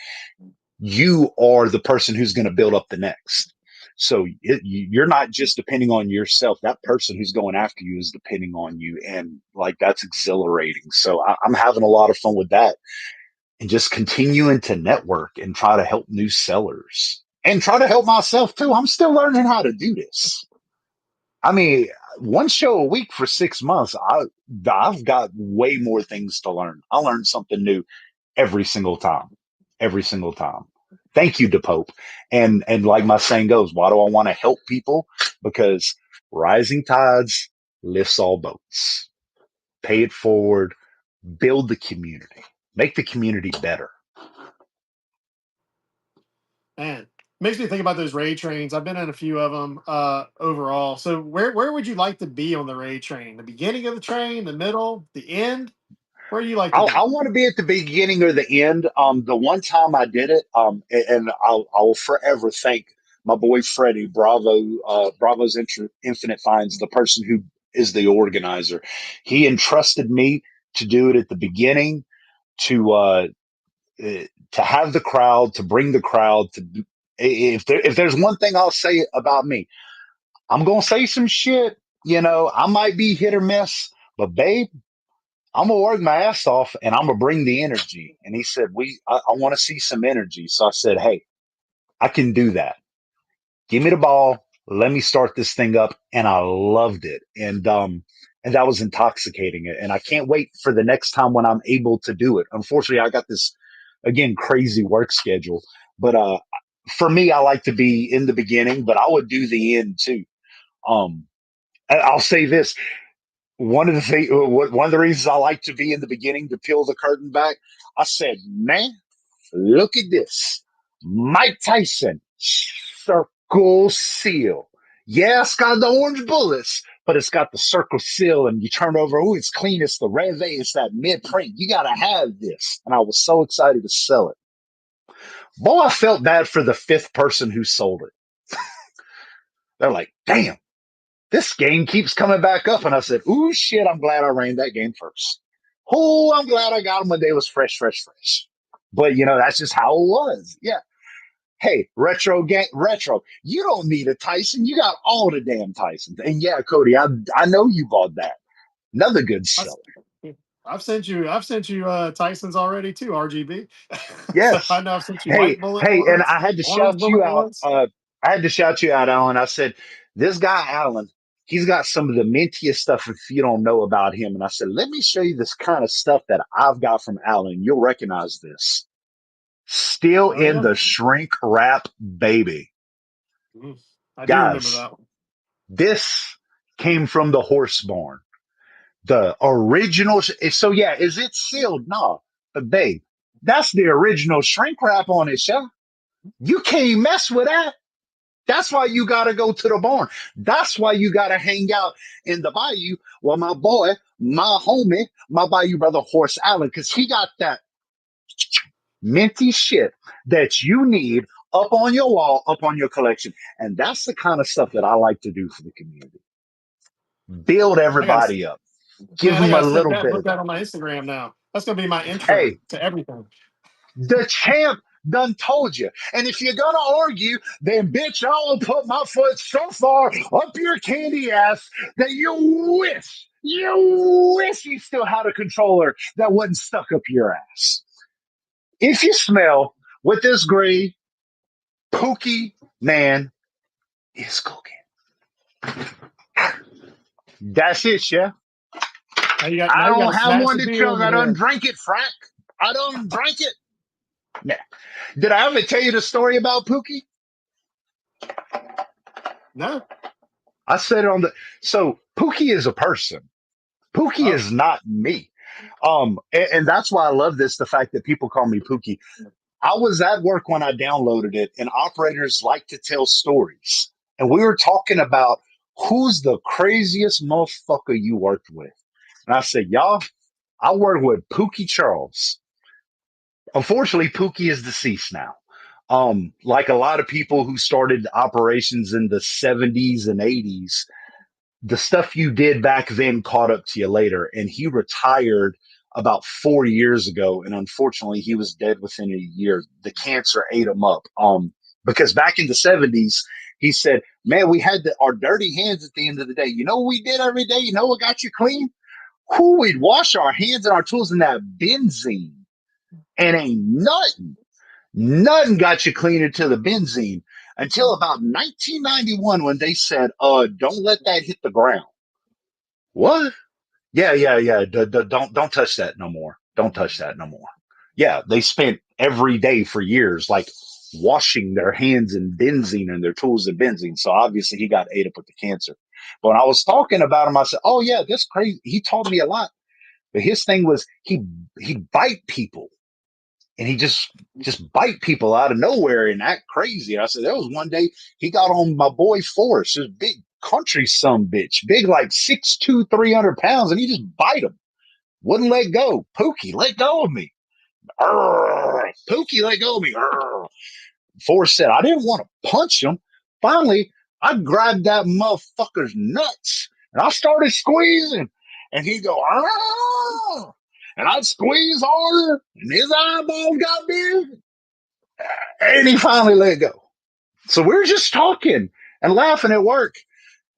You are the person who's going to build up the next. So you're not just depending on yourself. That person who's going after you is depending on you, and like that's exhilarating. So I'm having a lot of fun with that, and just continuing to network and try to help new sellers and try to help myself too. I'm still learning how to do this. I mean, one show a week for 6 months. I've got way more things to learn. I learn something new every single time. Every single time. Thank you, DePope. And like my saying goes, why do I want to help people? Because rising tides lifts all boats. Pay it forward, build the community, make the community better. Man, makes me think about those raid trains. I've been in a few of them overall. So where would you like to be on the raid train? The beginning of the train, the middle, the end? Where do you like to I be? want to be at the beginning or the end. The one time I did it, and I'll forever thank my boy Freddie Bravo's Infinite Finds, the person who is the organizer. He entrusted me to do it at the beginning, to have the crowd, to bring the crowd. If there's one thing I'll say about me, I'm gonna say some shit. I might be hit or miss, but babe, I'm gonna work my ass off and I'm gonna bring the energy. And he said, I want to see some energy. So I said, hey, I can do that. Give me the ball. Let me start this thing up. And I loved it. And that was intoxicating. And I can't wait for the next time when I'm able to do it. Unfortunately, I got this again crazy work schedule. But for me, I like to be in the beginning, but I would do the end too. Um, I'll say this: one of the reasons I like to be in the beginning to peel the curtain back. I said, man, look at this, Mike Tyson circle seal. Yeah, it's got the orange bullets, but it's got the circle seal, and you turn over. Oh, it's clean. It's the Rev A. It's that mid print. You got to have this, and I was so excited to sell it. Boy, I felt bad for the fifth person who sold it. They're like, damn, this game keeps coming back up. And I said, ooh, shit, I'm glad I ran that game first. Oh, I'm glad I got them when they was fresh, fresh, fresh. But, that's just how it was. Yeah. Hey, retro. You don't need a Tyson. You got all the damn Tysons. And yeah, Cody, I know you bought that. Another good I, seller. I've sent you Tyson's already too, RGB. So I Yes. know I've sent you Hey, white bullet hey, and ones, I had to orange shout you bullet out. ones. I had to shout you out, Alan. I said, this guy, Alan, he's got some of the mintiest stuff if you don't know about him. And I said, let me show you this kind of stuff that I've got from Alan. You'll recognize this. Still Oh in yeah. the shrink wrap, baby. Mhm. I do remember Guys, that one. this came from the horse barn. The original. So, yeah, is it sealed? No. But, babe, that's the original shrink wrap on it, yeah? You can't mess with that. That's why you got to go to the barn. That's why you got to hang out in the bayou. Well, my boy, my homie, my bayou brother, Horse Allen, because he got that minty shit that you need up on your wall, up on your collection. And that's the kind of stuff that I like to do for the community. Build I got everybody up. Give man, I them a gotta take little that and bit put of that that. on my Instagram now. That's gonna be my intro Hey, to everything. the champ done told you. And if you're gonna argue, then bitch, I'll put my foot so far up your candy ass that you wish you still had a controller that wasn't stuck up your ass. If you smell what this gray Pookie man is cooking. That's it, chef. Now I you got don't to have smash one the to beer chug. over I don't here. drink it, frack. I don't drink it. Now, did I ever tell you the story about Pookie? No. I said it on the. So Pookie is a person. Pookie Oh. is not me. And that's why I love this. The fact that people call me Pookie. I was at work when I downloaded it, and operators like to tell stories. And we were talking about who's the craziest motherfucker you worked with. And I said, y'all, I worked with Pookie Charles. Unfortunately, Pookie is deceased now. Like a lot of people who started operations in the 70s and 80s, the stuff you did back then caught up to you later. And he retired about 4 years ago. And unfortunately, he was dead within a year. The cancer ate him up. Because back in the 70s, he said, man, we had our dirty hands at the end of the day. You know what we did every day? You know what got you clean? Who we'd wash our hands and our tools in that benzene. And ain't nothing got you cleaner to the benzene until about 1991 when they said, don't let that hit the ground. What? Yeah. Don't touch that no more. Don't touch that no more. Yeah, they spent every day for years like washing their hands in benzene and their tools in benzene. So obviously he got ate up with the cancer. But when I was talking about him, I said, "Oh yeah, this crazy." He taught me a lot. But his thing was he'd bite people and he just bite people out of nowhere and act crazy. I said there was one day he got on my boy Forrest, this big country some bitch, big like 6'2", 300 pounds, and he just bite him. Wouldn't let go. Pookie, let go of me. Arrgh. Pookie, let go of me. Arrgh. Forrest said I didn't want to punch him. Finally, I grabbed that motherfucker's nuts and I started squeezing, and he'd go, Arrgh. And I'd squeeze harder, and his eyeballs got big, and he finally let go. So we were just talking and laughing at work.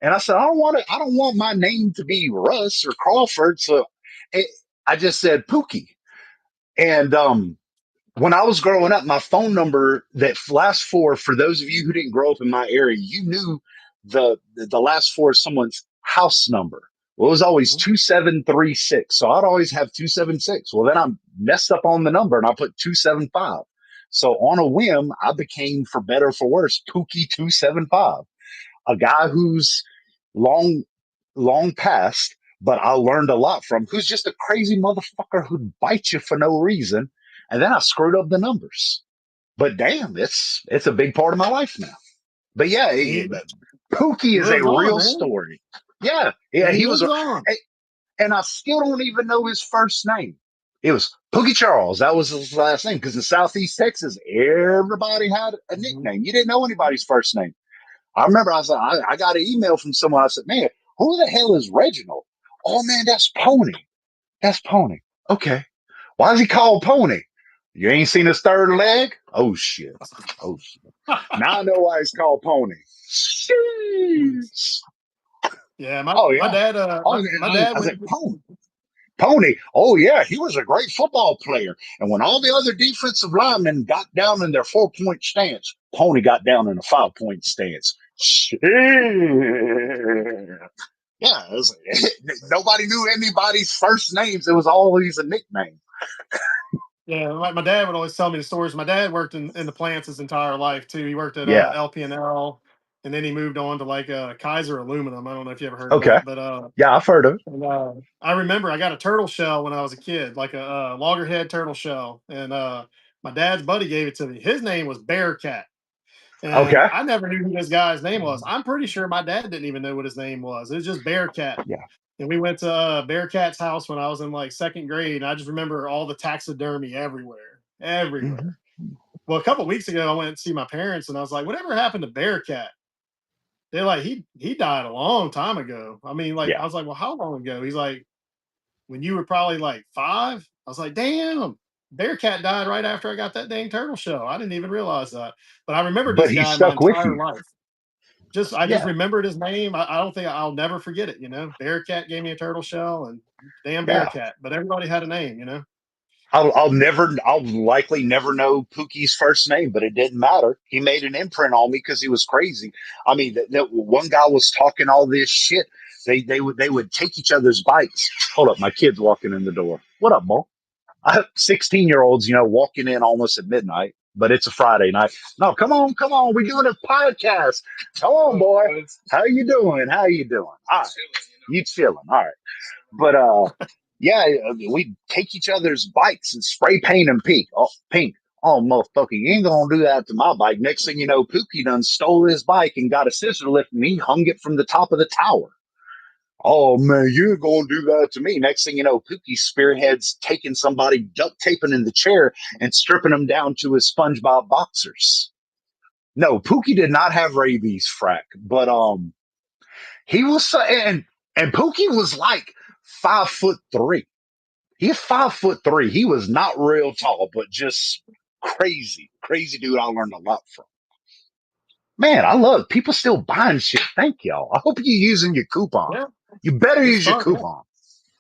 And I said, I don't want my name to be Russ or Crawford. So it, I just said Pookie. And when I was growing up, my phone number, that last four, for those of you who didn't grow up in my area, you knew the last four of someone's house number. Well, it was always 2736. So I'd always have 276. Well, then I messed up on the number and I put 275. So on a whim, I became, for better or for worse, Pookie 275, a guy who's long, long past, but I learned a lot from, who's just a crazy motherfucker who'd bite you for no reason. And then I screwed up the numbers. But damn, it's a big part of my life now. But yeah, He Pookie is a lives on, real man. story. Yeah, And he he was lives on. and I still don't even know his first name. It was Pookie Charles. That was his last name, because in Southeast Texas, everybody had a Mhm. nickname. You didn't know anybody's first name. I remember I said, I got an email from someone. I said, man, who the hell is Reginald? Oh man, that's Pony. That's Pony. Okay. Why is he called Pony? You ain't seen his third leg? Oh shit. Oh shit. Now I know why he's called Pony. Sheesh. Yeah, Oh my yeah. dad Oh, my I dad was went like, Pony. Pony. Oh yeah, he was a great football player. And when all the other defensive linemen got down in their 4-point stance, Pony got down in a 5-point stance. Shit. Yeah, nobody knew anybody's first names. It was always a nickname. yeah, my dad would always tell me the stories. My dad worked in the plants his entire life too. He worked at Yeah. LP&L, and then he moved on to like Kaiser Aluminum. I don't know if you ever heard of Okay. that, but Yeah, I've heard of it. and, I remember I got a turtle shell when I was a kid, like a loggerhead turtle shell, and my dad's buddy gave it to me. His name was Bearcat, and Okay. I never knew who this guy's name was. I'm pretty sure my dad didn't even know what his name was. It was just Bearcat. Yeah. And we went to Bearcat's house when I was in like second grade, and I just remember all the taxidermy everywhere, Mhm. everywhere. Well, a couple weeks ago, I went to see my parents, and I was like, "Whatever happened to Bearcat?" They're like, "He died a long time ago." I mean, like, Yeah, I was like, "Well, how long ago?" He's like, "When you were probably like 5." I was like, "Damn, Bearcat died right after I got that dang turtle shell. I didn't even realize that." But I remembered but this he guy my stuck with entire you. life. I just Yeah, remembered his name. I don't think I'll never forget it. Bearcat gave me a turtle shell, and damn yeah. Bearcat. But everybody had a name. I'll likely never know Pookie's first name, but it didn't matter. He made an imprint on me because he was crazy. I mean, that one guy was talking all this shit. They would take each other's bikes. Hold up, my kid's walking in the door. What up, Mo? I have 16-year-olds, walking in almost at midnight, but it's a Friday night. No, come on. We're doing a podcast. Come on, boy. How you doing? How you doing? All right. You chilling. All right. But yeah, we take each other's bikes and spray paint them pink. Oh, pink. Oh, motherfucker, you ain't gonna do that to my bike. Next thing you know, Pookie done stole his bike and got a scissor lift and he hung it from the top of the tower. Oh man, you're gonna do that to me. Next thing you know, Pookie spearheads taking somebody, duct taping in the chair and stripping him down to his SpongeBob boxers. No, Pookie did not have rabies, frack, but he was and Pookie was like 5'3". He's 5'3". He was not real tall, but just crazy, crazy dude. I learned a lot from. Man, I love people still buying shit. Thank y'all. I hope you're using your coupon. Yeah, You better it's use your fun. Yeah. coupon.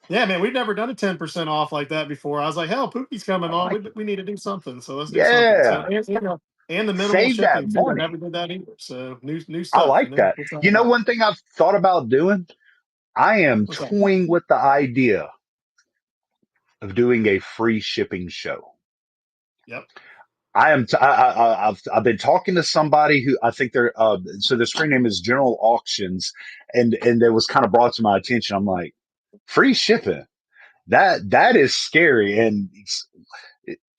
Yeah, man, we've never done a 10% off like that before. I was like, hell, Pookie's I coming on. like We, it. we need to do something. So let's do something. So Yeah, and the minimal save that shipping too. I money. never did that either. So new I stuff. like that. We'll try You it know, out. one thing I've thought about doing. I am What's that? toying with the idea of doing a free shipping show. Yep. I am. I've been talking to somebody who I think they're. So the screen name is General Auctions, and it was kind of brought to my attention. I'm like, free shipping. That is scary. And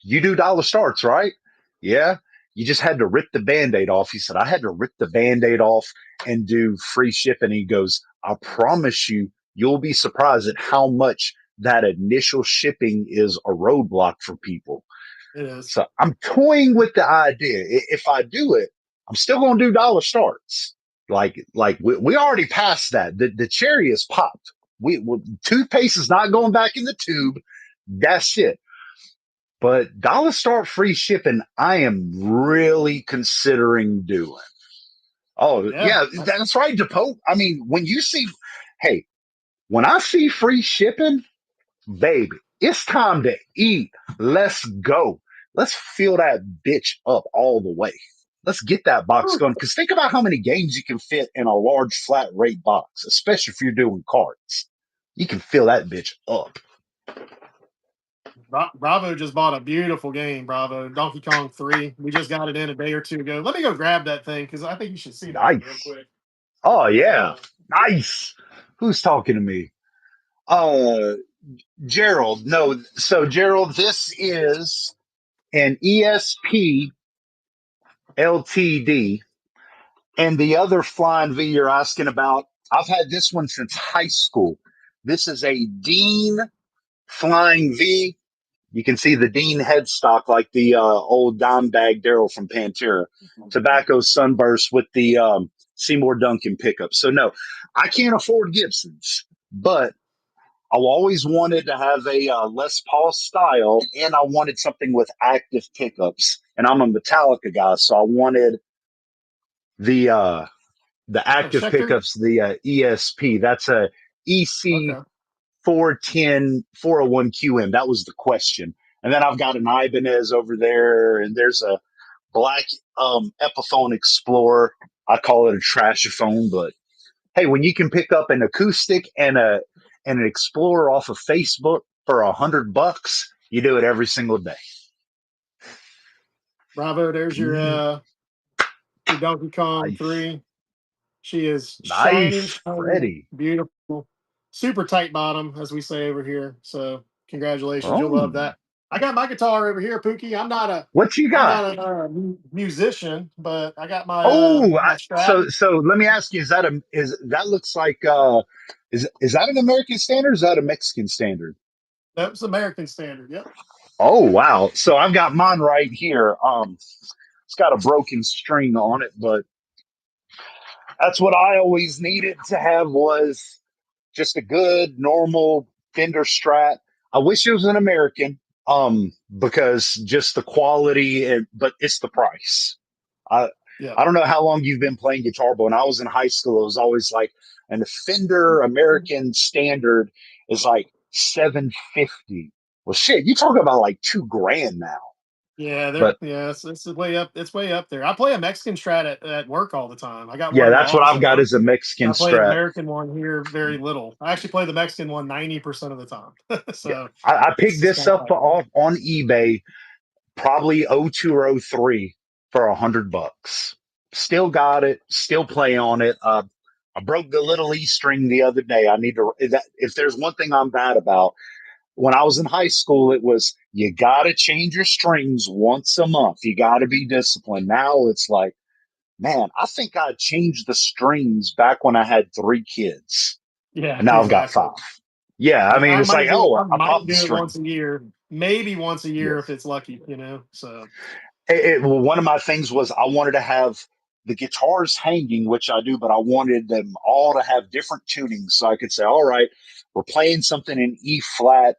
you do dollar starts, right? Yeah. You just had to rip the band-aid off. He said, I had to rip the band-aid off and do free shipping. He goes, I promise you, you'll be surprised at how much that initial shipping is a roadblock for people. It is. So I'm toying with the idea. If I do it, I'm still going to do dollar starts. Like we already passed that. The cherry is popped. Toothpaste is not going back in the tube. That's it. But dollar start free shipping, I am really considering doing. Oh Yeah. yeah, that's right, DePoe. I mean, hey, when I see free shipping, baby, it's time to eat. Let's go. Let's fill that bitch up all the way. Let's get that box going. Because think about how many games you can fit in a large flat rate box, especially if you're doing cards. You can fill that bitch up. Bravo just bought a beautiful game. Bravo Donkey Kong 3. We just got it in a day or two ago. Let me go grab that thing because I think you should see that one real Nice. quick. Oh yeah. Uh, Nice. Who's talking to me? Uh Gerald. No, so Gerald, this is an ESP LTD. And the other flying V you're asking about, I've had this one since high school. This is a Dean Flying V. You can see the Dean headstock like the old dime bag Daryl from Pantera. Tobacco Sunburst with the Seymour Duncan pickup. So, no, I can't afford Gibsons, but I always wanted to have a Les Paul style, and I wanted something with active pickups. And I'm a Metallica guy, so I wanted the the oh, active Schecter. pickups, the ESP. That's a EC Okay. 410 401QM. That was the question. And then I've got an Ibanez over there, and there's a black Epiphone Explorer. I call it a trashophone, but hey, when you can pick up an acoustic and an Explorer off of Facebook for $100, you do it every single day. Bravo. There's your Donkey Kong Nice, 3. She is shining, nice, shining, Freddie. beautiful, super tight bottom, as we say over here. So congratulations, you'll love Oh, that. I got my guitar over here, Pookie. what you I'm got? not a musician, but I got Oh, my Strat. so let me ask you: is that looks like is that an American standard? Or is that a Mexican standard? That's American standard. Yep. Oh wow! So I've got mine right here. It's got a broken string on it, but that's what I always needed to have was just a good normal Fender Strat. I wish it was an American, because just the quality, but it's the price. I Yeah. I don't know how long you've been playing guitar, but when I was in high school, it was always like an Fender American standard is like 750. Well, shit, you talk about like 2 grand now. Yeah, But it's way up. It's way up there. I play a Mexican Strat at work all the time. I got one yeah, in the that's what office I've at got work. is a Mexican I play an Strat. American one here very little. I actually play the Mexican one 90% of the time. Yeah, So I picked it's this kind of up like that. off on eBay, probably '02 or '03 for $100. Still got it. Still play on it. I broke the little E string the other day. I need to. If there's one thing I'm bad about, when I was in high school, it was you got to change your strings once a month. You got to be disciplined. Now it's like, man, I think I changed the strings back when I had 3 kids, Yeah, and now I've got exactly. 5. Yeah, I Yeah, mean, it's like, oh, I I might popped the do it string. once a year, maybe once a year if Yes. it's lucky, you know. So Well, one of my things was I wanted to have the guitars hanging, which I do, but I wanted them all to have different tunings so I could say, all right, we're playing something in E flat,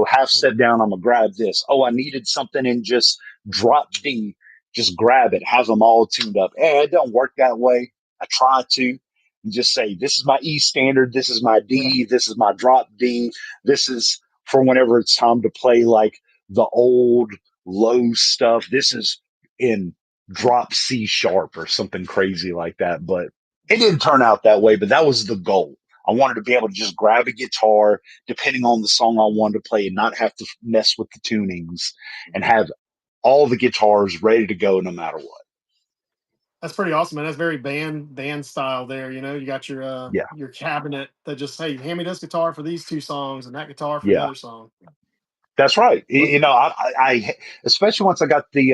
half step down. I'm gonna grab this. Oh, I needed something in just drop D, just grab it, have them all tuned up. It don't work that way. I try to and just say, this is my E standard, this is my yeah, D, this is my drop D, this is for whenever it's time to play like the old low stuff. This is in drop C sharp or something crazy like that. But it didn't turn out that way. But that was the goal. I wanted to be able to just grab a guitar, depending on the song I wanted to play, and not have to mess with the tunings and have all the guitars ready to go no matter what. that's pretty awesome, man. That's very band style there. You know, you got Yeah. your cabinet that just hey, hand me this guitar for these two songs and that guitar for the Yeah. other song. That's right. But Especially once I got the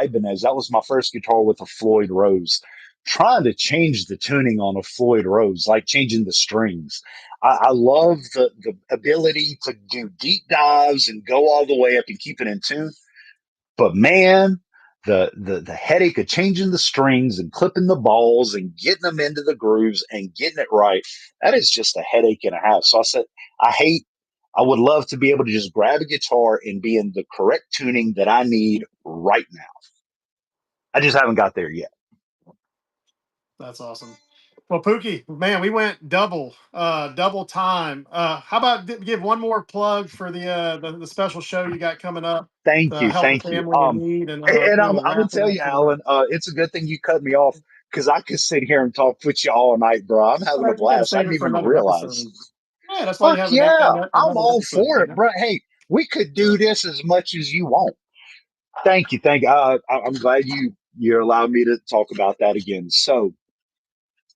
Ibanez, that was my first guitar with a Floyd Rose. Trying to change the tuning on a Floyd Rose, like changing the strings. I love the ability to do deep dives and go all the way up and keep it in tune. But man, the headache of changing the strings and clipping the balls and getting them into the grooves and getting it right, that is just a headache and a half. So I said, I hate I would love to be able to just grab a guitar and be in the correct tuning that I need right now. I just haven't got there yet. that's awesome. Well, Pookie, man, we went double time. How about give one more plug for the special show you got coming up, Thank the you, Help a thank you. Family in Need, and And we will I'm gonna wrap it tell up you, from there. Alan, it's a good thing you cut me off because I could sit here and talk with you all night, bro. I'm having a You got to blast. I save didn't it for even another realize. episode. Yeah, that's why you Fuck have yeah, I'm another all episode. for You it, know, bro. Hey, we could do so this as much as you want. Thank you, thank you. I'm glad you allowed me to talk about that again. So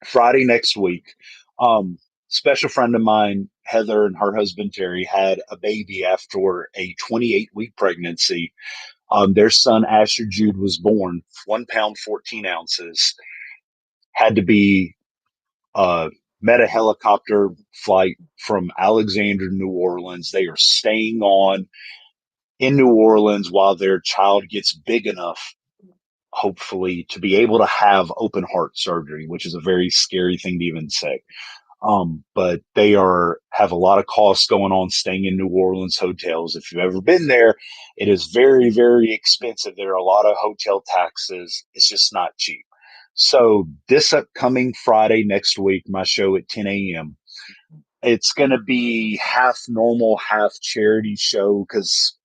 Friday next week, um, special friend of mine, Heather, and her husband Terry had a baby after a 28-week pregnancy. Their son Asher Jude was born 1 pound 14 ounces. Had to be met a helicopter flight from Alexandria, New Orleans. They are staying on in New Orleans while their child gets big enough, hopefully, to be able to have open heart surgery, which is a very scary thing to even say. But they are have a lot of costs going on staying in New Orleans hotels. If you've ever been there, it is very, very expensive. There are a lot of hotel taxes. It's just not cheap. So this upcoming Friday next week, my show at 10 a.m. It's going to be half normal, half charity show because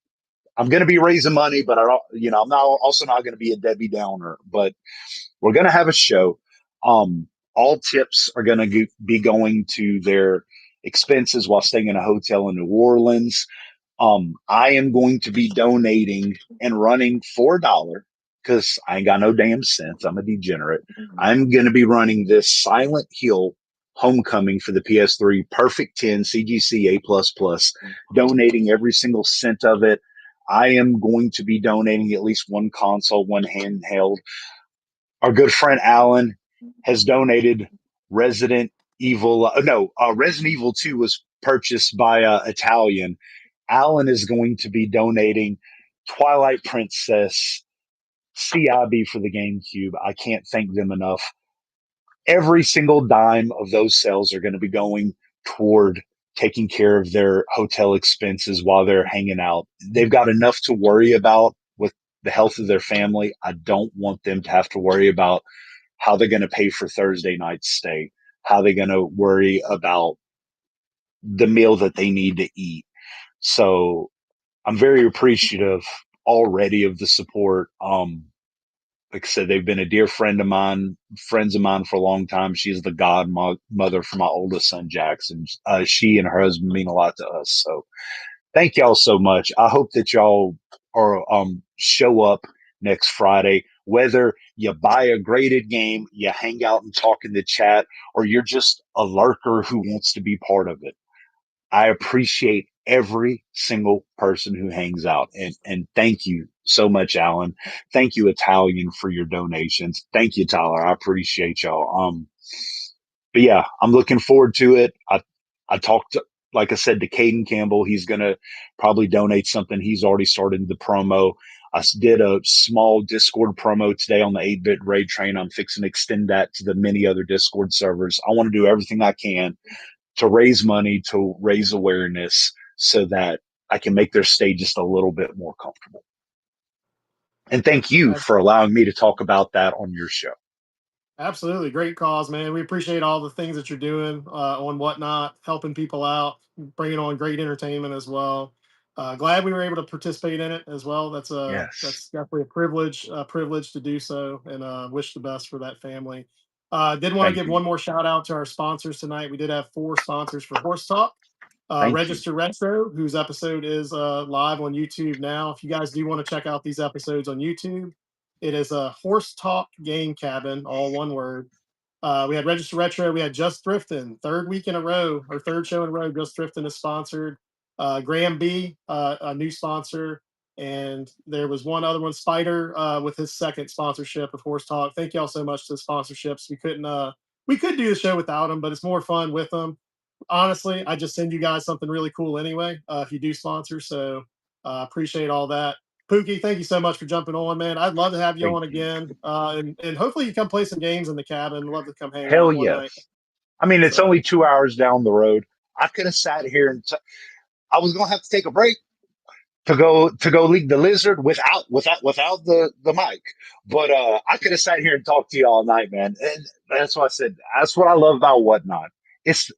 I'm going to be raising money, but I don't, I'm not also not going to be a Debbie Downer. But we're going to have a show. All tips are going to be going to their expenses while staying in a hotel in New Orleans. I am going to be donating and running for a dollar because I ain't got no damn sense. I'm a degenerate. I'm going to be running this Silent Hill Homecoming for the PS3 Perfect 10 CGC A++, donating every single cent of it. I am going to be donating at least one console, one handheld. Our good friend Alan has donated Resident Evil. No, Resident Evil 2 was purchased by Italian. Alan is going to be donating Twilight Princess CIB for the GameCube. I can't thank them enough. Every single dime of those sales are going to be going toward taking care of their hotel expenses while they're hanging out. They've got enough to worry about with the health of their family. I don't want them to have to worry about how they're going to pay for Thursday night's stay, how they're going to worry about the meal that they need to eat. So I'm very appreciative already of the support. Like I said, they've been a dear friends of mine for a long time. She's the godmother for my oldest son, Jackson. She and her husband mean a lot to us. So thank y'all so much. I hope that y'all are show up next Friday, whether you buy a graded game, you hang out and talk in the chat, or you're just a lurker who wants to be part of it. I appreciate every single person who hangs out. And thank you so much, Alan. Thank you, Italian, for your donations. Thank you, Tyler. I appreciate y'all. But yeah, I'm looking forward to it. I talked to, like I said, to Caden Campbell. He's gonna probably donate something. He's already started the promo. I did a small Discord promo today on the 8-bit raid train. I'm fixing to extend that to the many other Discord servers. I want to do everything I can to raise money, to raise awareness so that I can make their stay just a little bit more comfortable. And thank you That's for allowing me to talk about that on your show. absolutely great cause, man. We appreciate all the things that you're doing on Whatnot, helping people out, bringing on great entertainment as well. Glad we were able to participate in it as well. Yes. That's definitely a privilege to do so, and wish the best for that family. Did want to Thank give you. one more shout out to our sponsors tonight. We did have 4 sponsors for Horse Talk. Thank you. Register Retro, whose episode is live on YouTube now. If you guys do want to check out these episodes on YouTube, it is a Horse Talk Game Cabin, all one word. We had Register Retro. We had Just Thrifting, third week in a row, or third show in a row. Just Thrifting is sponsored. Graham B, a new sponsor. And there was one other one, Spider, with his second sponsorship of Horse Talk. Thank y'all so much to the sponsorships. We could do the show without them, but it's more fun with them. Honestly, I just send you guys something really cool anyway, if you do sponsor. So appreciate all that. Pookie, thank you so much for jumping on, man. I'd love to have you Thank on you. again, and hopefully you come play some games in the cabin. Love to come hang Hell out one yes. night. I mean, it's So only 2 hours down the road. I could have sat here and I was gonna have to take a break to go league the lizard without the mic. But I could have sat here and talked to you all night, man. And that's what I said. That's what I love about Whatnot. It's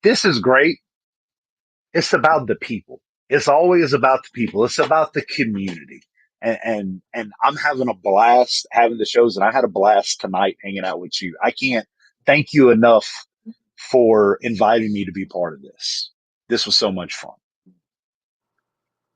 this is great. It's about the people. It's always about the people. It's about the community. And I'm having a blast having the shows, and I had a blast tonight hanging out with you. I can't thank you enough for inviting me to be part of this. This was so much fun.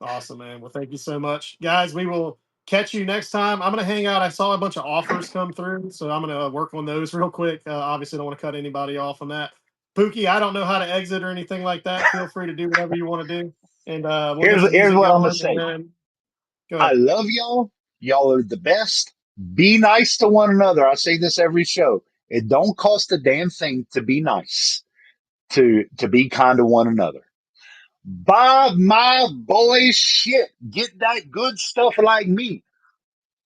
awesome, man. Well, thank you so much, guys. We will catch you next time. I'm gonna hang out. I saw a bunch of offers come through, so I'm gonna work on those real quick. Obviously, don't want to cut anybody off on that. Pookie, I don't know how to exit or anything like that. Feel free to do whatever you want to do, and we'll get some Here's music what I'm gonna going. And say. then go I ahead. love y'all. Y'all are the best. Be nice to one another. I say this every show. It don't cost a damn thing to be nice, to be kind to one another. Bob, my boy, shit. Get that good stuff like me.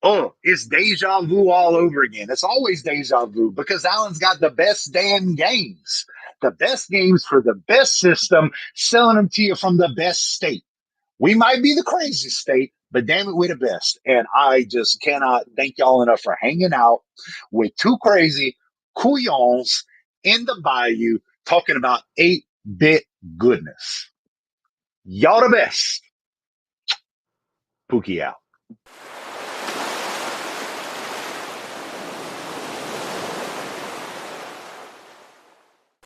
Oh, it's deja vu all over again. It's always deja vu because Alan's got the best damn games. The best games for the best system, selling them to you from the best state. We might be the crazy state, but damn it, we're the best. And I just cannot thank y'all enough for hanging out with two crazy couillons in the bayou talking about 8-bit goodness. Y'all the best. Pookie out.